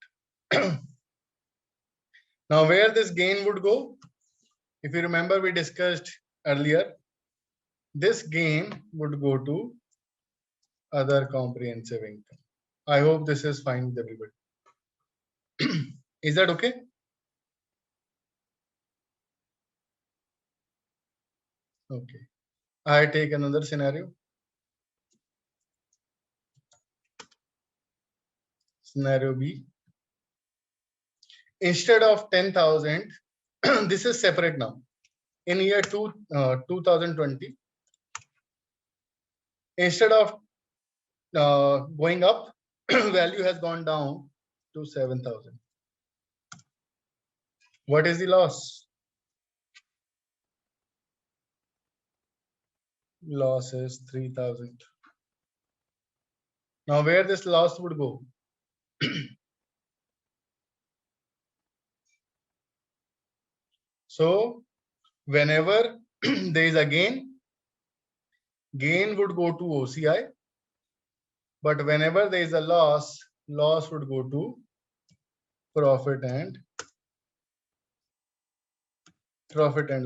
Now, where this gain would go? If you remember, we discussed earlier, this gain would go to other comprehensive income. I hope this is fine with everybody. Is that okay? Okay. I take another scenario. Scenario B. Instead of 10,000, this is separate now. In year 2020, instead of going up, value has gone down to 7,000. What is the loss? Loss is 3,000. Now, where this loss would go? So, whenever there is a gain would go to OCI. But whenever there is a loss would go to profit and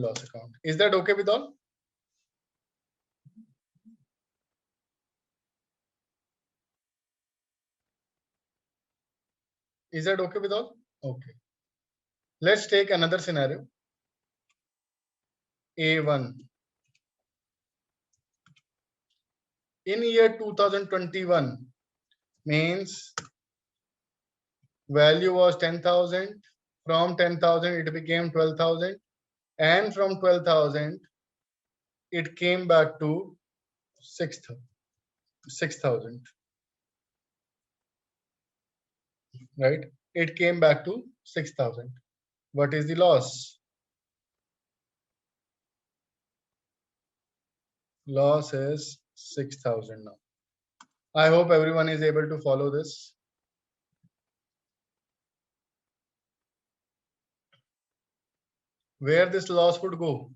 loss account. Is that okay with all? Is that okay with all? Okay. Let's take another scenario. A1. In year 2021 means value was 10,000. From 10,000 it became 12,000, and from 12,000 it came back to 6,000. Right? It came back to 6,000. What is the loss? Loss is 6,000 now. I hope everyone is able to follow this. Where this loss would go?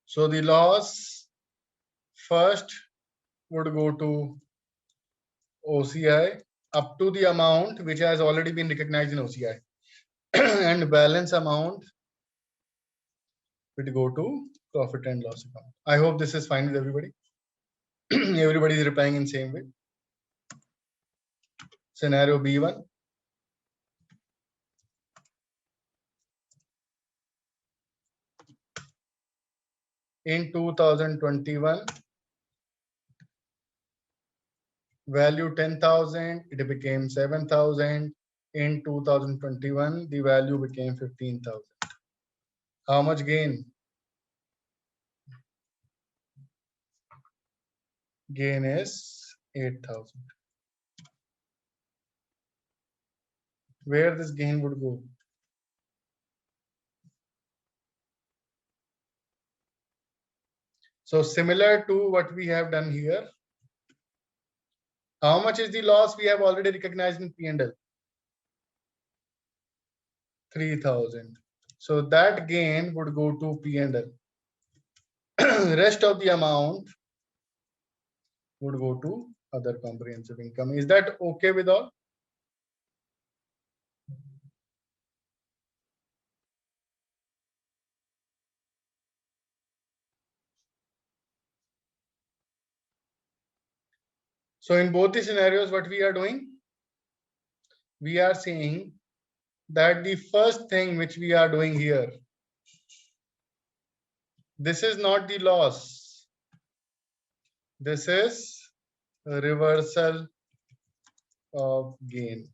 So the loss first would go to OCI up to the amount which has already been recognized in OCI, and balance amount would go to profit and loss account. I hope this is fine with everybody. Everybody is replying in same way. Scenario B1. In 2021, value 10,000, it became 7,000. In 2021, the value became 15,000. How much gain? Gain is 8,000. Where this gain would go? So similar to what we have done here. How much is the loss we have already recognized in P&L? 3,000. So that gain would go to P&L. Rest of the amount would go to other comprehensive income. Is that okay with all? So in both the scenarios, what we are doing? We are saying that the first thing which we are doing here, this is not the loss. This is a reversal of gain.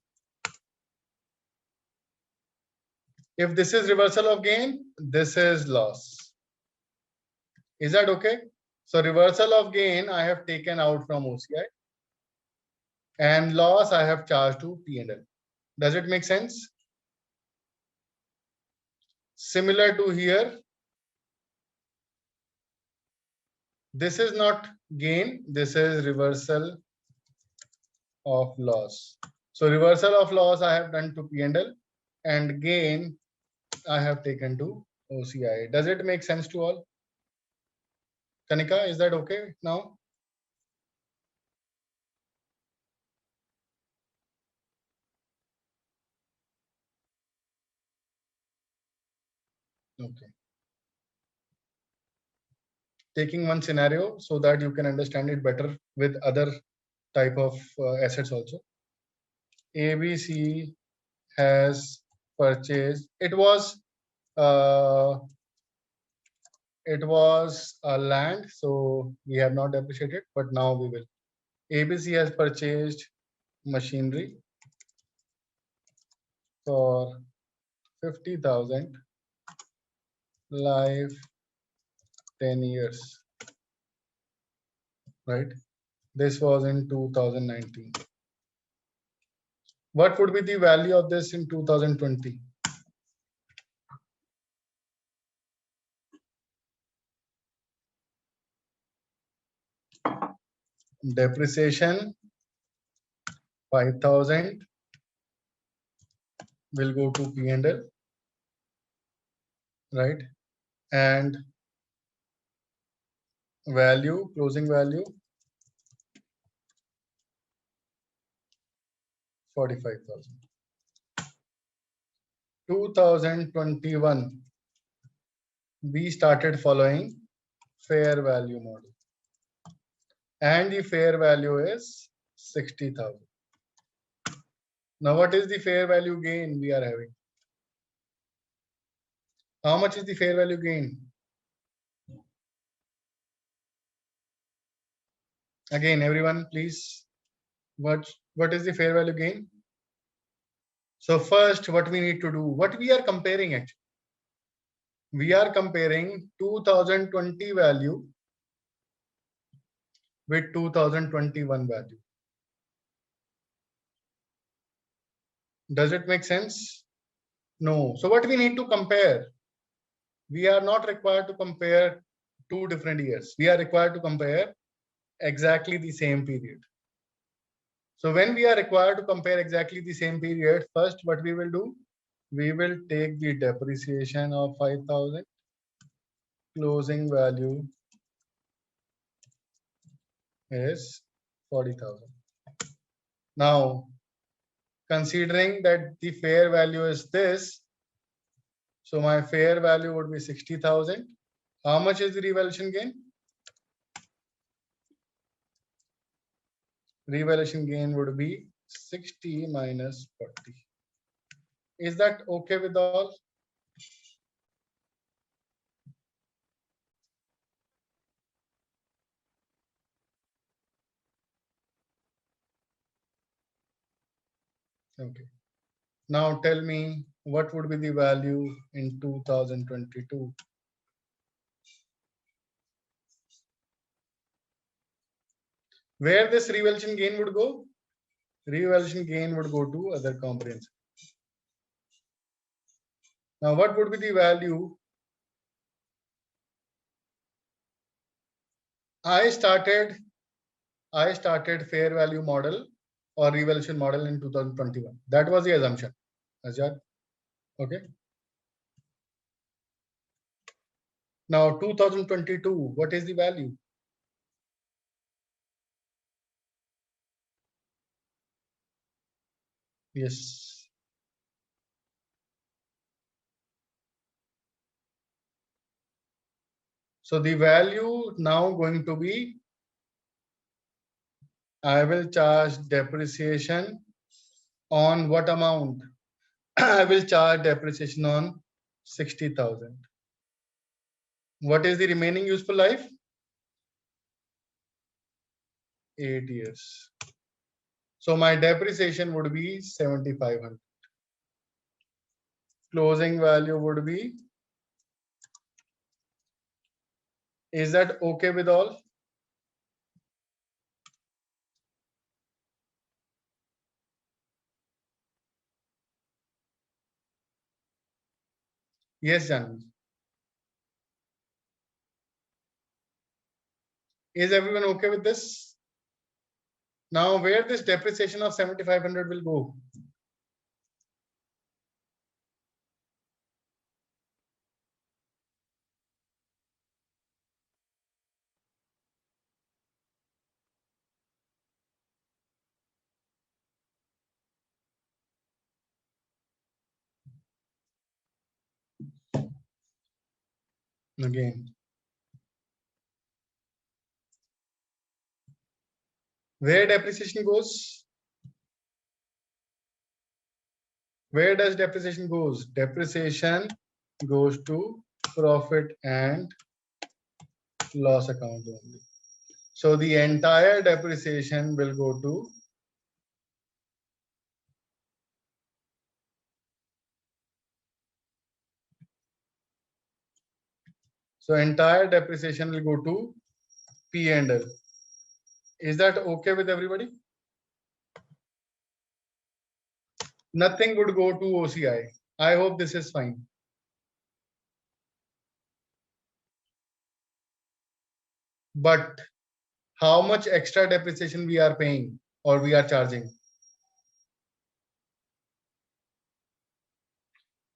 If this is reversal of gain, this is loss. Is that okay? So reversal of gain I have taken out from OCI, and loss I have charged to P&L. Does it make sense? Similar to here, this is not gain, this is reversal of loss. So reversal of loss I have done to P&L, and gain I have taken to OCI. Does it make sense to all? Kanika, is that okay now? Okay. Taking one scenario so that you can understand it better with other type of assets also. ABC has purchased, it was it was a land, so we have not depreciated, but now we will. ABC has purchased machinery for 50,000, life 10 years, right? This was in 2019. What would be the value of this in 2020? Depreciation 5,000 will go to P&L, right? And value, closing value 45,000. 2021, we started following fair value model, and the fair value is 60,000. Now, what is the fair value gain we are having? How much is the fair value gain? Again, everyone, please. What is the fair value gain? So first, what we need to do, what we are comparing actually? We are comparing 2020 value with 2021 value. Does it make sense? No. So what we need to compare? We are not required to compare two different years. We are required to compare exactly the same period. So when we are required to compare exactly the same period, first what we will do? We will take the depreciation of 5,000, closing value is 40,000. Now, considering that the fair value is this, so my fair value would be 60,000. How much is the revaluation gain? Revaluation gain would be 60 minus 40. Is that okay with all? Okay. Now tell me what would be the value in 2022? Where this revaluation gain would go? Revaluation gain would go to other comprehensive. Now what would be the value? I started fair value model or revaluation model in 2021. That was the assumption. Azad. Okay. Now 2022, what is the value? Yes. So the value now going to be, I will charge depreciation on what amount? I will charge depreciation on 60,000. What is the remaining useful life? 8 years. So my depreciation would be 7,500. Closing value would be, is that okay with all? Yes, Janvi. Is everyone okay with this? Now, where this depreciation of 7,500 will go? Again, where depreciation goes? Where does depreciation goes? Depreciation goes to profit and loss account only. So the entire depreciation will go to entire depreciation will go to P&L. Is that okay with everybody? Nothing would go to OCI. I hope this is fine. But how much extra depreciation we are paying or we are charging?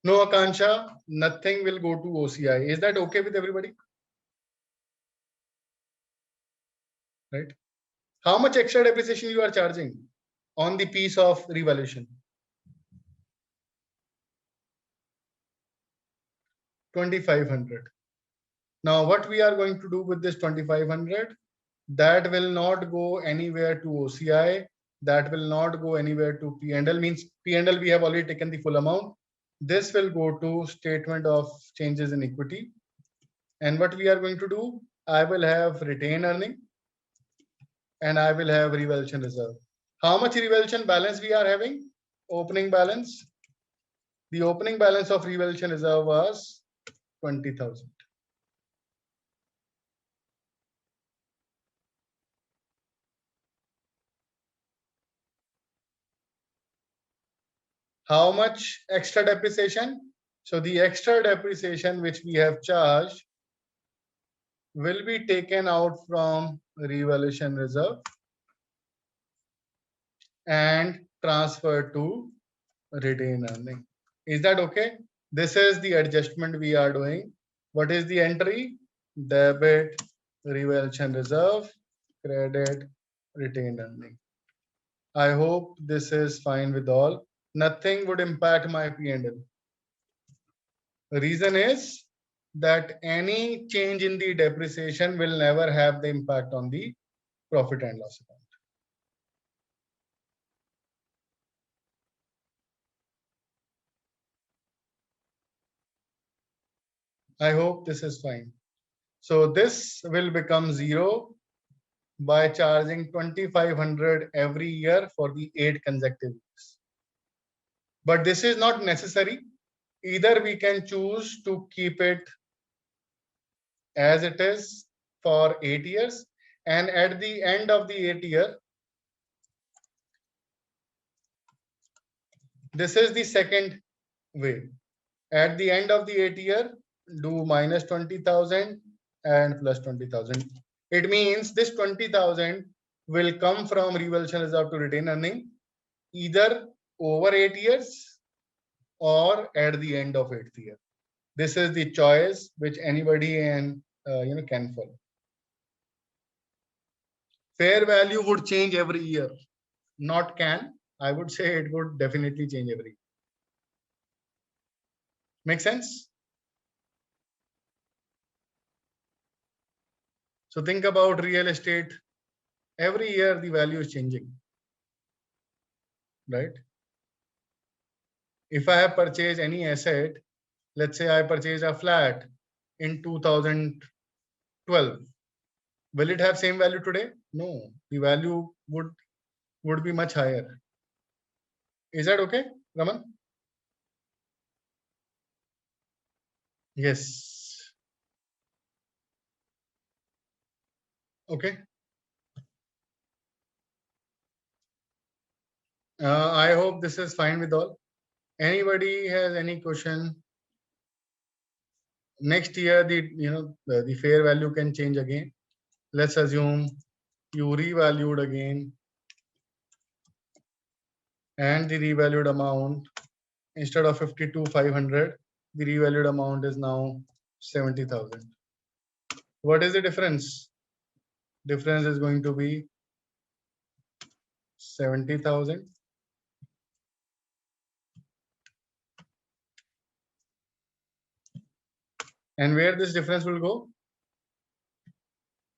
No, Akansha, nothing will go to OCI. Is that okay with everybody? Right? How much extra depreciation you are charging on the piece of revaluation? 2,500. Now, what we are going to do with this 2,500? That will not go anywhere to OCI. That will not go anywhere to P&L. Means P&L we have already taken the full amount. This will go to statement of changes in equity. And what we are going to do? I will have retained earning and I will have revaluation reserve. How much revaluation balance we are having? Opening balance. The opening balance of revaluation reserve was 20,000. How much extra depreciation? So the extra depreciation which we have charged will be taken out from revaluation reserve and transferred to retained earning. Is that okay? This is the adjustment we are doing. What is the entry? Debit revaluation reserve, credit retained earning. I hope this is fine with all. Nothing would impact my P&L. The reason is that any change in the depreciation will never have the impact on the profit and loss account. I hope this is fine. So this will become 0 by charging 2,500 every year for the 8 consecutive years. But this is not necessary. Either we can choose to keep it as it is for 8 years, and at the end of the 8 year, this is the second way. At the end of the 8 year, do minus 20,000 and plus 20,000. It means this 20,000 will come from revaluation reserve to retained earning either over 8 years or at the end of 8th year. This is the choice which anybody can follow. Fair value would change every year, not can. I would say it would definitely change every year. Make sense? So think about real estate. Every year the value is changing, right? If I have purchased any asset, let's say I purchased a flat in 2012, will it have same value today? No, the value would be much higher. Is that okay, Raman? Yes. Okay. I hope this is fine with all. Anybody has any question? Next year, the fair value can change again. Let's assume you revalued again, and the revalued amount, instead of 52,500, the revalued amount is now 70,000. What is the difference? Difference is going to be 70,000. And where this difference will go?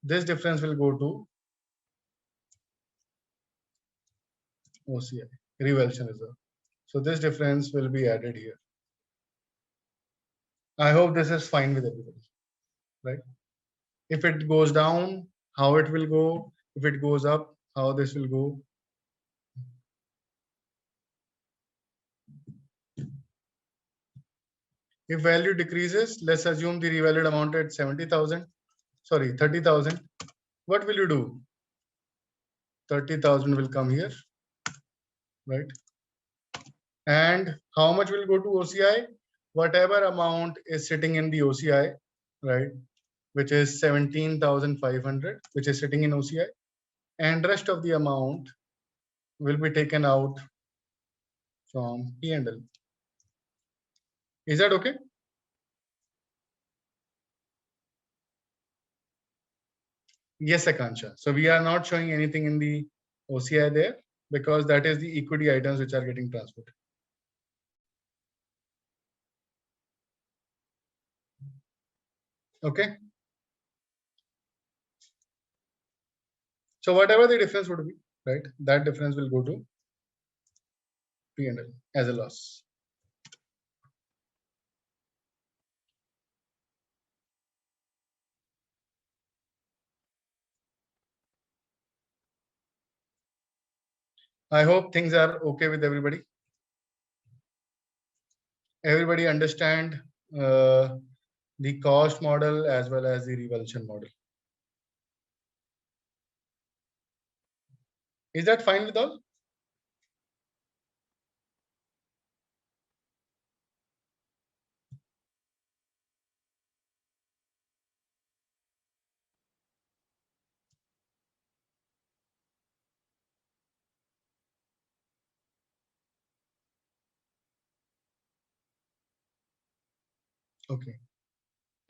This difference will go to OCI, revaluation reserve. So this difference will be added here. I hope this is fine with everybody, right? If it goes down, how it will go. If it goes up, how this will go. If value decreases, let's assume the revalued amount at 70,000, sorry, 30,000. What will you do? 30,000 will come here, right? And how much will go to OCI? Whatever amount is sitting in the OCI, right? Which is 17,500, which is sitting in OCI, and rest of the amount will be taken out from P&L. Is that okay? Yes, Akansha. So we are not showing anything in the OCI there because that is the equity items which are getting transferred. Okay. So whatever the difference would be, right? That difference will go to P&L as a loss. I hope things are okay with everybody. Everybody understand the cost model as well as the revaluation model. Is that fine with all? Okay.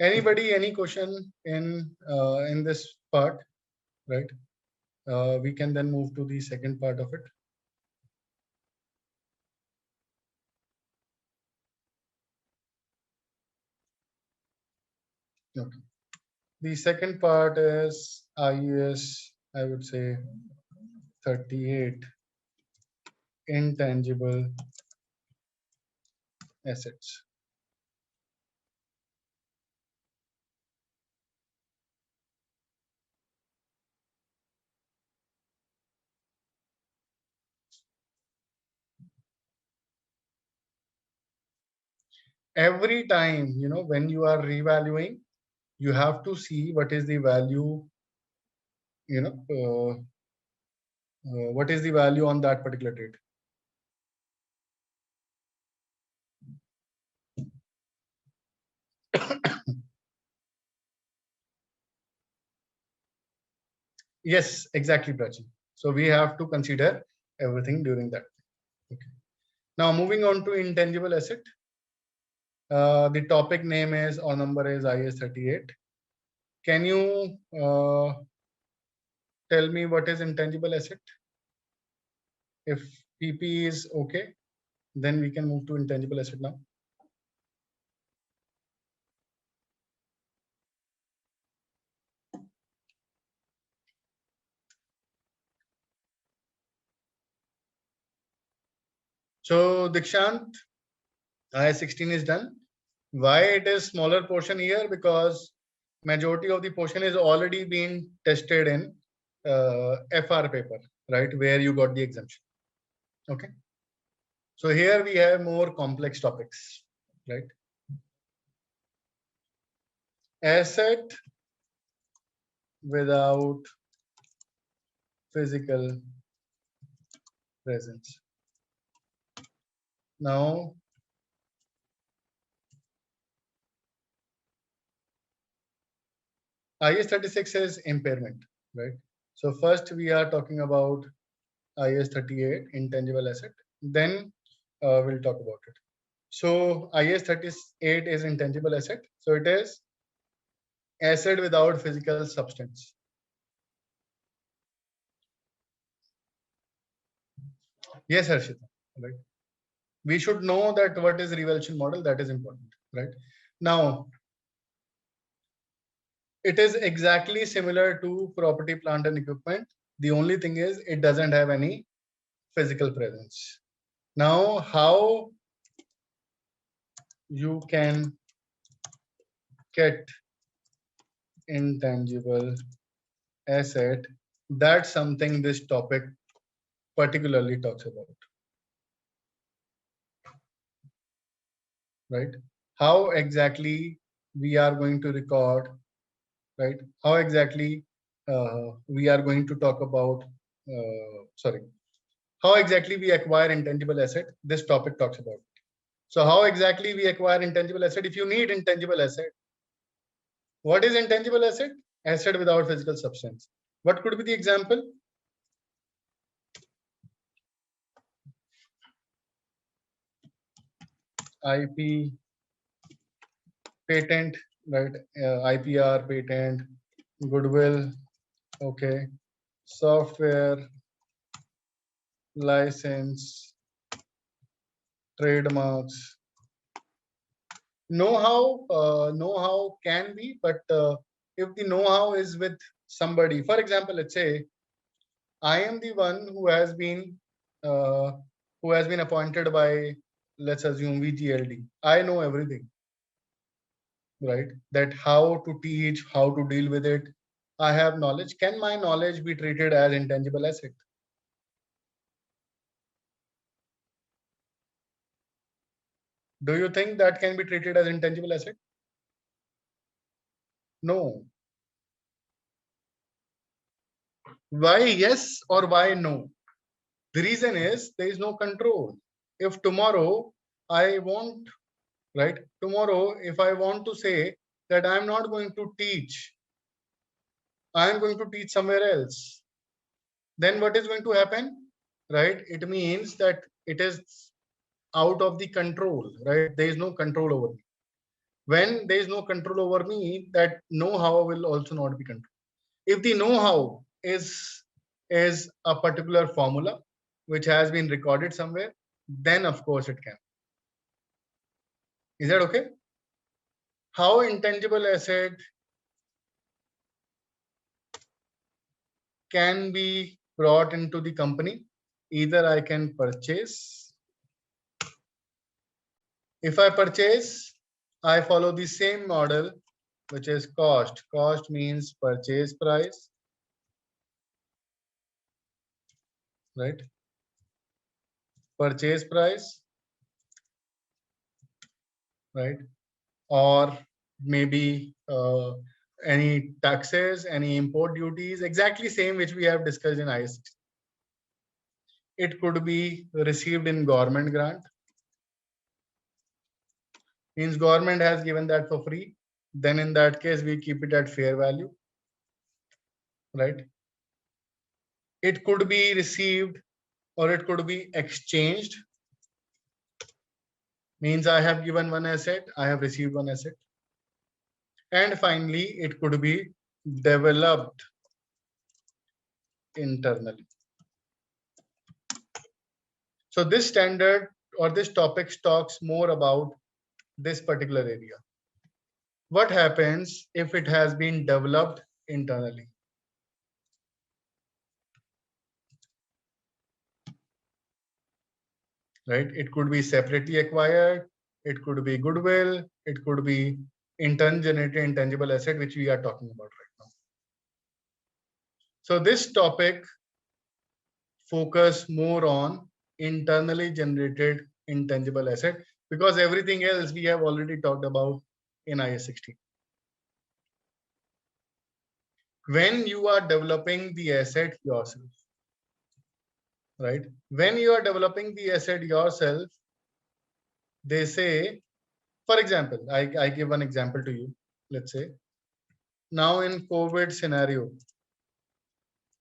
Anybody, any question in this part, right? We can then move to the second part of it. Okay. The second part is IAS, I would say 38, intangible assets. Every time, when you are revaluing, you have to see what is the value, what is the value on that particular trade. Yes, exactly, Prachi. So we have to consider everything during that. Okay. Now moving on to intangible asset. The topic name is or number is IAS 38. Can you tell me what is intangible asset? If PP is okay, then we can move to intangible asset now. So Dikshant, IAS 16 is done. Why it is smaller portion here? Because majority of the portion is already being tested in FR paper, right? Where you got the exemption. Okay. So here we have more complex topics, right? Asset without physical presence. Now, IAS 36 is impairment, right? So first we are talking about IAS 38, intangible asset. Then we'll talk about it. So IAS 38 is intangible asset. So it is asset without physical substance. Yes, Harshita, right? We should know that what is revaluation model, that is important, right? Now, it is exactly similar to property, plant and equipment. The only thing is it doesn't have any physical presence. Now, how you can get intangible asset, that's something this topic particularly talks about, right? How exactly we are going to record, right? How exactly we are going to talk about, sorry, how exactly we acquire intangible asset, this topic talks about. So how exactly we acquire intangible asset? If you need intangible asset, what is intangible asset? Asset without physical substance. What could be the example? IP, patent, right? IPR, patent, goodwill, okay, software, license, trademarks. Know-how can be, but if the know-how is with somebody, for example, let's say I am the one uh, who has been appointed by, let's assume, VGLD. I know everything, right? That how to teach, how to deal with it. I have knowledge. Can my knowledge be treated as intangible asset? Do you think that can be treated as intangible asset? No. Why yes or why no? The reason is there is no control. If tomorrow I want, right? Tomorrow, if I want to say that I'm not going to teach, I'm going to teach somewhere else, then what is going to happen, right? It means that it is out of the control, right? There is no control over me. When there is no control over me, that know-how will also not be controlled. If the know-how is a particular formula which has been recorded somewhere, then of course it can. Is that okay? How intangible asset can be brought into the company? Either I can purchase. If I purchase, I follow the same model, which is cost. Cost means purchase price, right? Purchase price, right? Or maybe any taxes, any import duties, exactly same which we have discussed in IS. It could be received in government grant, means government has given that for free. Then in that case, we keep it at fair value, right? It could be received or it could be exchanged, means I have given one asset, I have received one asset. And finally, it could be developed internally. So this standard or this topic talks more about this particular area. What happens if it has been developed internally? Right? It could be separately acquired, it could be goodwill, it could be intern generated intangible asset, which we are talking about right now. So this topic focus more on internally generated intangible asset, because everything else we have already talked about in IS 16. When you are developing the asset yourself, right? When you are developing the asset yourself, they say, for example, I give one example to you. Let's say now in COVID scenario,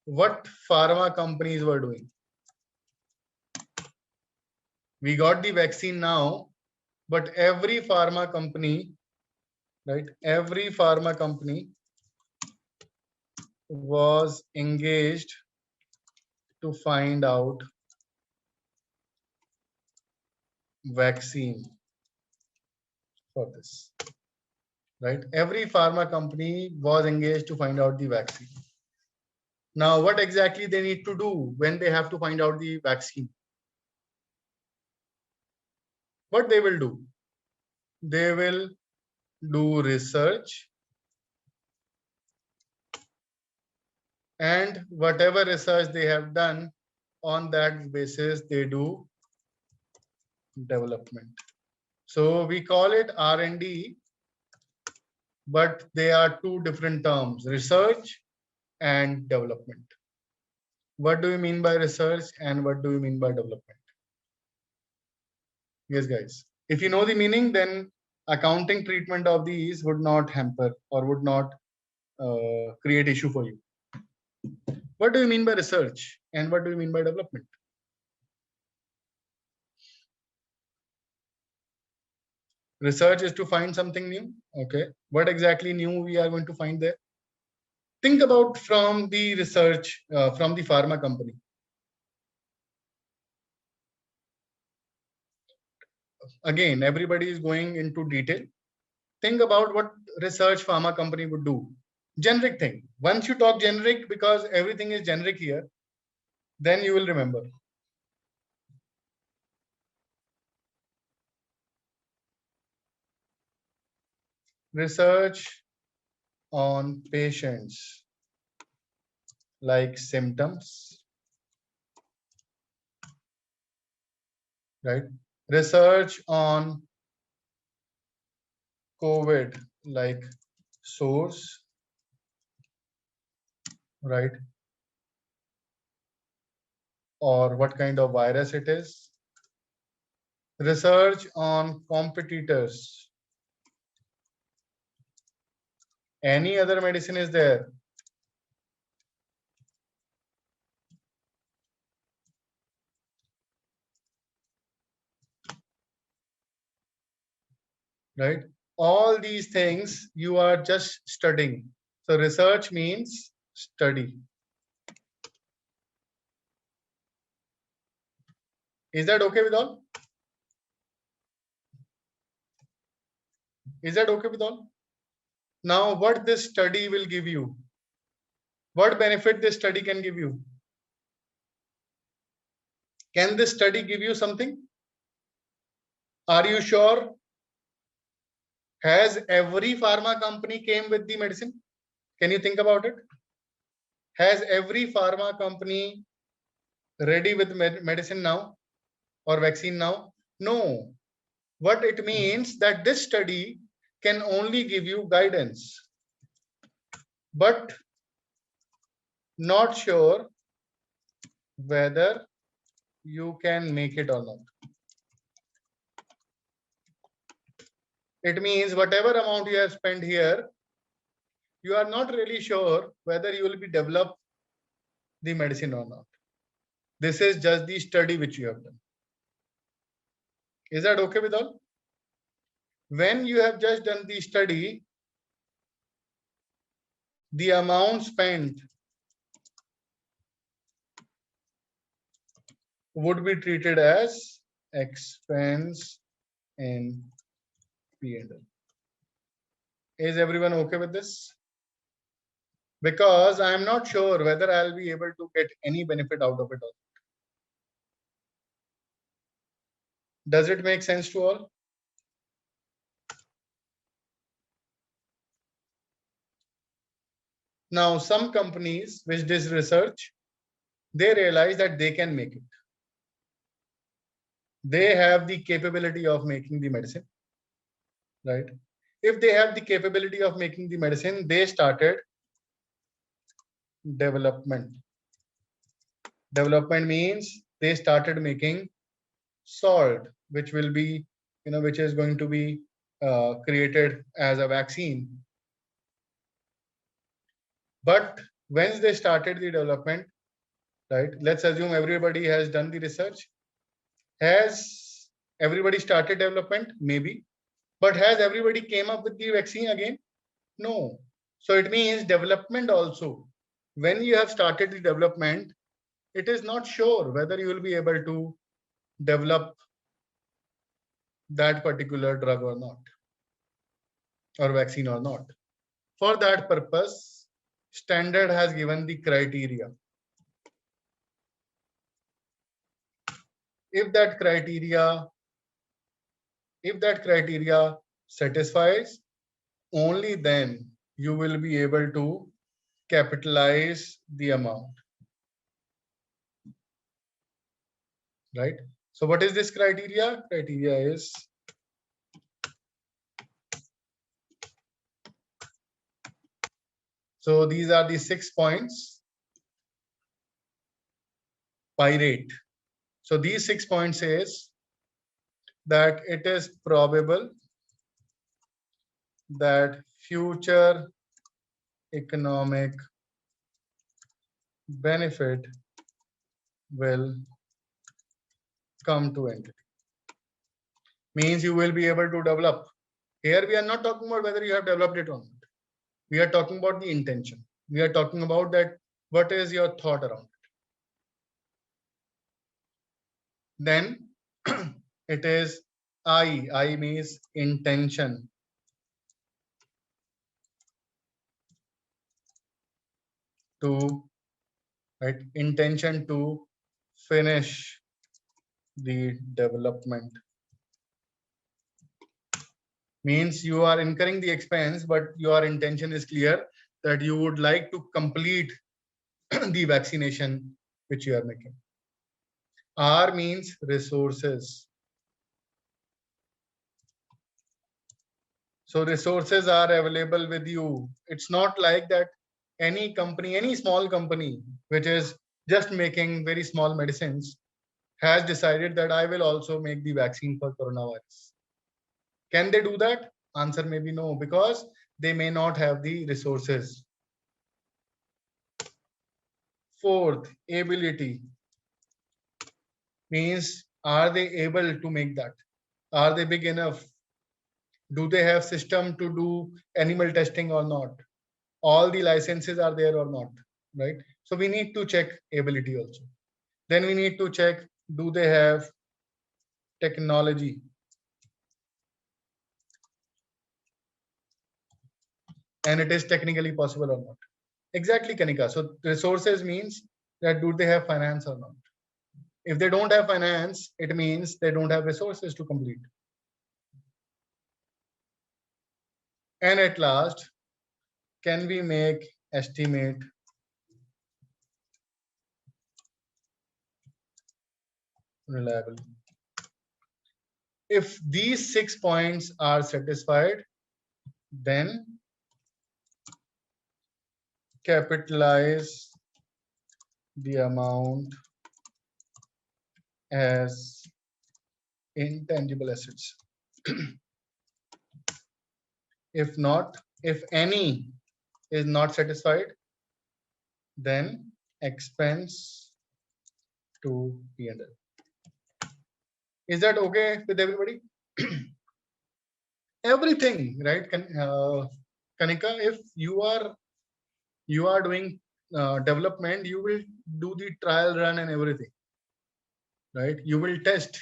what pharma companies were doing? We got the vaccine now, but every pharma company, right? Every pharma company was engaged to find out vaccine for this, right? Every pharma company was engaged to find out the vaccine. Now, what exactly they need to do when they have to find out the vaccine? What they will do? They will do research and whatever research they have done, on that basis they do development. So we call it R&D, but they are two different terms, research and development. What do you mean by research and what do you mean by development? Yes, guys. If you know the meaning, then accounting treatment of these would not hamper or would not create issue for you. What do you mean by research and what do you mean by development? Research is to find something new. Okay. What exactly new we are going to find there? Think about from the research, from the pharma company. Again, everybody is going into detail. Think about what research pharma company would do. Generic thing. Once you talk generic, because everything is generic here, then you will remember. Research on patients, like symptoms, right? Research on COVID, like source, right? Or what kind of virus it is. Research on competitors. Any other medicine is there. Right? All these things you are just studying. So research means study. Is that okay with all? Is that okay with all? Now, what this study will give you? What benefit this study can give you? Can this study give you something? Are you sure? Has every pharma company came with the medicine? Can you think about it? Has every pharma company ready with medicine now or vaccine now? No. What it means that this study can only give you guidance, but not sure whether you can make it or not. It means whatever amount you have spent here, you are not really sure whether you will be develop the medicine or not. This is just the study which you have done. Is that okay with all? When you have just done the study, the amount spent would be treated as expense in P&L. Is everyone okay with this? Because I am not sure whether I'll be able to get any benefit out of it or not. Does it make sense to all? Now, some companies which did research, they realize that they can make it. They have the capability of making the medicine, right? If they have the capability of making the medicine, they started development. Development means they started making salt, which will be, which is going to be created as a vaccine. But once they started the development, right? Let's assume everybody has done the research. Has everybody started development? Maybe. But has everybody came up with the vaccine again? No. So it means development also. When you have started the development, it is not sure whether you will be able to develop that particular drug or not, or vaccine or not. For that purpose, standard has given the criteria. If that criteria satisfies, only then you will be able to capitalize the amount, right? So what is this criteria? Criteria is so these are the 6 points by rate. So these 6 points says that it is probable that future economic benefit will come to entity. Means you will be able to develop. Here we are not talking about whether you have developed it or not. We are talking about the intention. We are talking about that what is your thought around it. Then it is I means intention. To, right, intention to finish the development. Means you are incurring the expense, but your intention is clear that you would like to complete the vaccination which you are making. R means resources. So resources are available with you. It's not like that any company, any small company, which is just making very small medicines, has decided that I will also make the vaccine for coronavirus. Can they do that? Answer may be no, because they may not have the resources. Fourth, ability. Means, are they able to make that? Are they big enough? Do they have system to do animal testing or not? All the licenses are there or not, right? So we need to check ability also. Then we need to check, do they have technology? And it is technically possible or not. Exactly, Kanika. So resources means that do they have finance or not? If they don't have finance, it means they don't have resources to complete. And at last, can we make estimate reliable? If these 6 points are satisfied, then capitalize the amount as intangible assets. If not, if any is not satisfied, then expense to P&L. Is that okay with everybody? Everything, right? Kanika, if you are doing development, you will do the trial run and everything, right? You will test.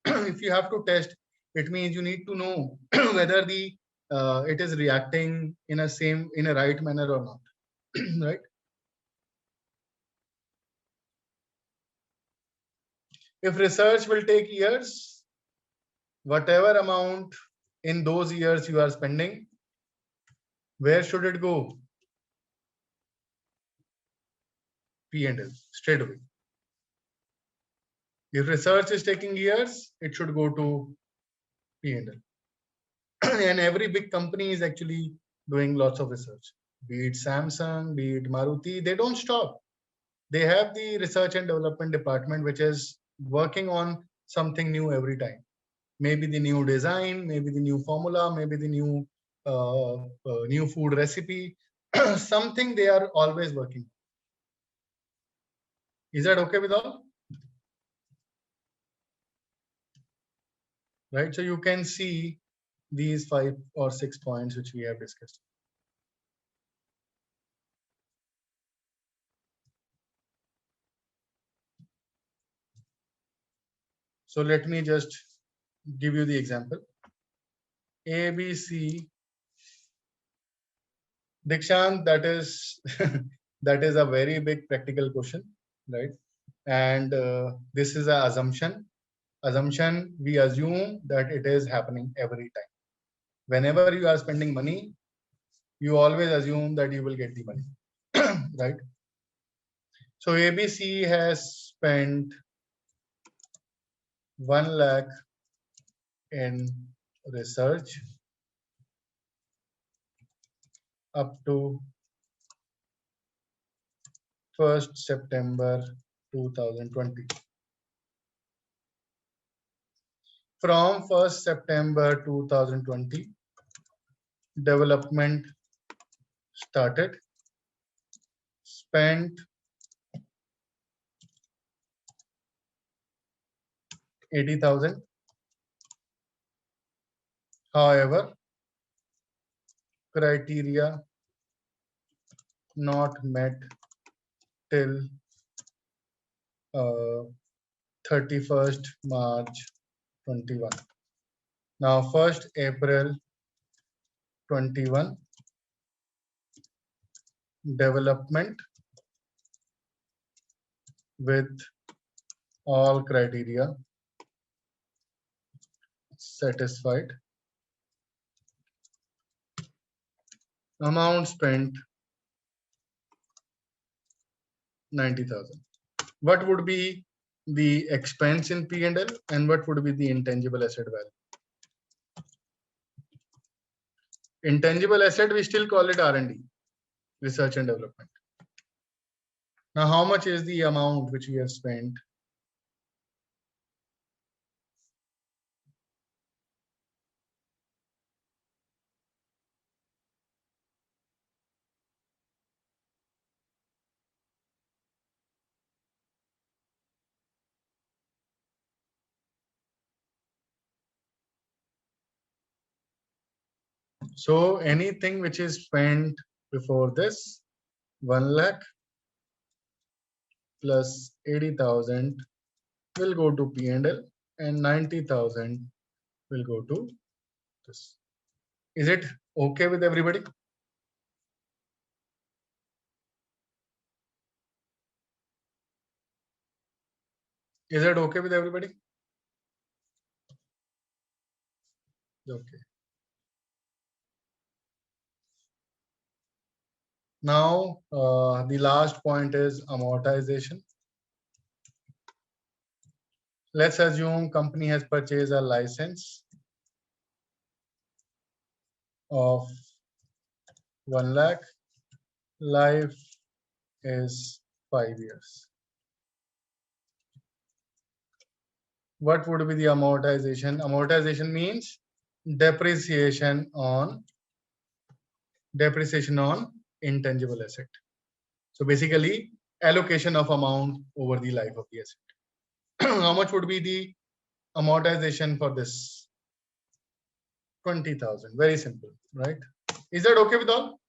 If you have to test, it means you need to know whether the it is reacting in a right manner or not, right? If research will take years, whatever amount in those years you are spending, where should it go? P&L straight away. If research is taking years, it should go to P&L. And every big company is actually doing lots of research. Be it Samsung, be it Maruti, they don't stop. They have the research and development department, which is working on something new every time. Maybe the new design, maybe the new formula, maybe the new food recipe, something they are always working. Is that okay with all? Right. So you can see these 5 or 6 points which we have discussed. So let me just give you the example. ABC. Dikshant, that is that is a very big practical question, right? And this is an assumption. Assumption, we assume that it is happening every time. Whenever you are spending money, you always assume that you will get the money. right? So ABC has spent 1 lakh in research up to 1st September 2020. From 1st September 2020, development started, spent 80,000. However, criteria not met till 31st March 21. Now 1st April 21, development with all criteria satisfied. Amount spent 90,000. What would be the expense in P&L and what would be the intangible asset value? Intangible asset, we still call it R&D, research and development. Now, how much is the amount which we have spent? So anything which is spent before this, 1 lakh plus 80,000 will go to P&L and 90,000 will go to this. Is it okay with everybody? Is it okay with everybody? Okay. Now, the last point is amortization. Let's assume company has purchased a license of 1 lakh. Life is 5 years. What would be the amortization? Amortization means depreciation on intangible asset. So basically, allocation of amount over the life of the asset. How much would be the amortization for this? 20,000. Very simple, right? Is that okay with all?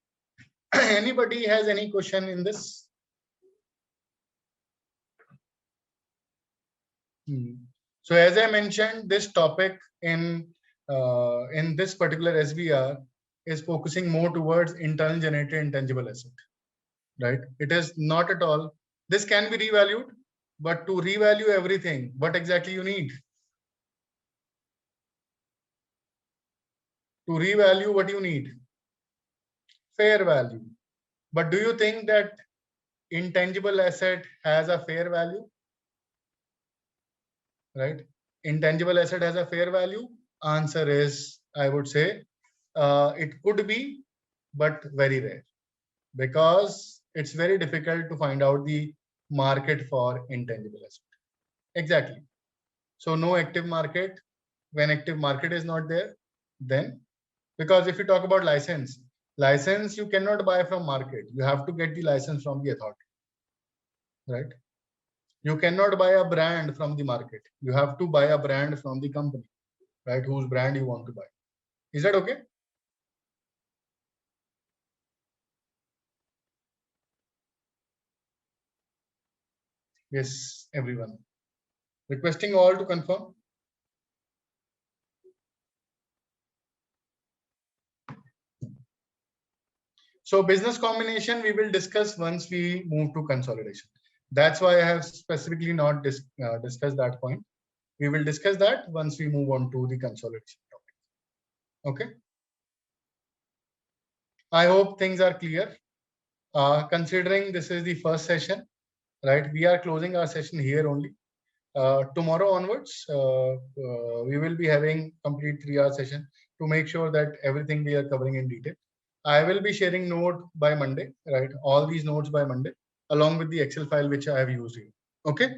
Anybody has any question in this? So as I mentioned, this topic in this particular SBR is focusing more towards internal generated intangible asset, right? It is not at all. This can be revalued, but to revalue everything, what exactly you need? To revalue, what you need? Fair value. But do you think that intangible asset has a fair value? Right? Intangible asset has a fair value? Answer is, I would say, it could be, but very rare, because it's very difficult to find out the market for intangible asset. Exactly. So no active market. When active market is not there, then, because if you talk about license you cannot buy from market. You have to get the license from the authority, right? You cannot buy a brand from the market. You have to buy a brand from the company, right? Whose brand you want to buy. Is that okay? Yes, everyone. Requesting all to confirm. So business combination we will discuss once we move to consolidation. That's why I have specifically not discussed that point. We will discuss that once we move on to the consolidation topic. Okay. I hope things are clear. Considering this is the first session, right? We are closing our session here only. Tomorrow onwards, we will be having complete 3-hour session to make sure that everything we are covering in detail. I will be sharing note by Monday, right? All these notes by Monday, along with the Excel file which I have used here. Okay.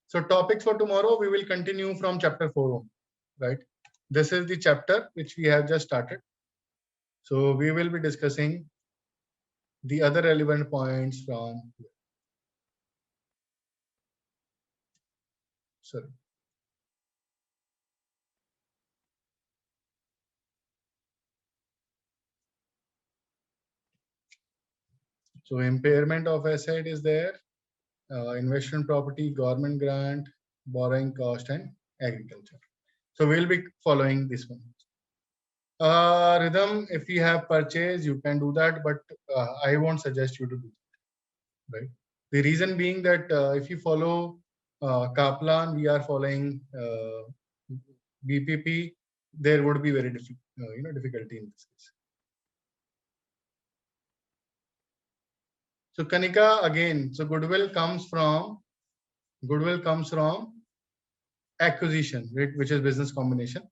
So topics for tomorrow, we will continue from chapter 4, right? This is the chapter which we have just started. So we will be discussing the other relevant points from here. Sorry. So impairment of asset is there, investment property, government grant, borrowing cost, and agriculture. So we'll be following this one. Rhythm, if you have purchase, you can do that, but I won't suggest you to do that, right? The reason being that if you follow Kaplan, we are following BPP, there would be very difficulty in this case. So Kanika again, so goodwill comes from acquisition, right, which is business combination.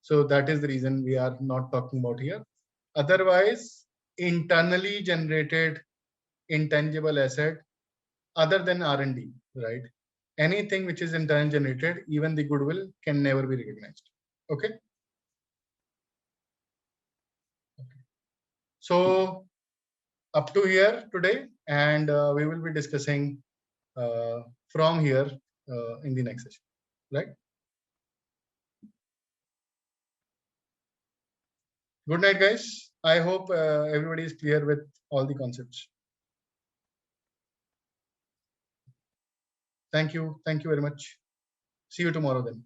So that is the reason we are not talking about here. Otherwise, internally generated intangible asset other than R&D, right? Anything which is internally generated, even the goodwill can never be recognized. Okay. So up to here today, and we will be discussing from here in the next session, right? Good night, guys. I hope everybody is clear with all the concepts. Thank you. Thank you very much. See you tomorrow then.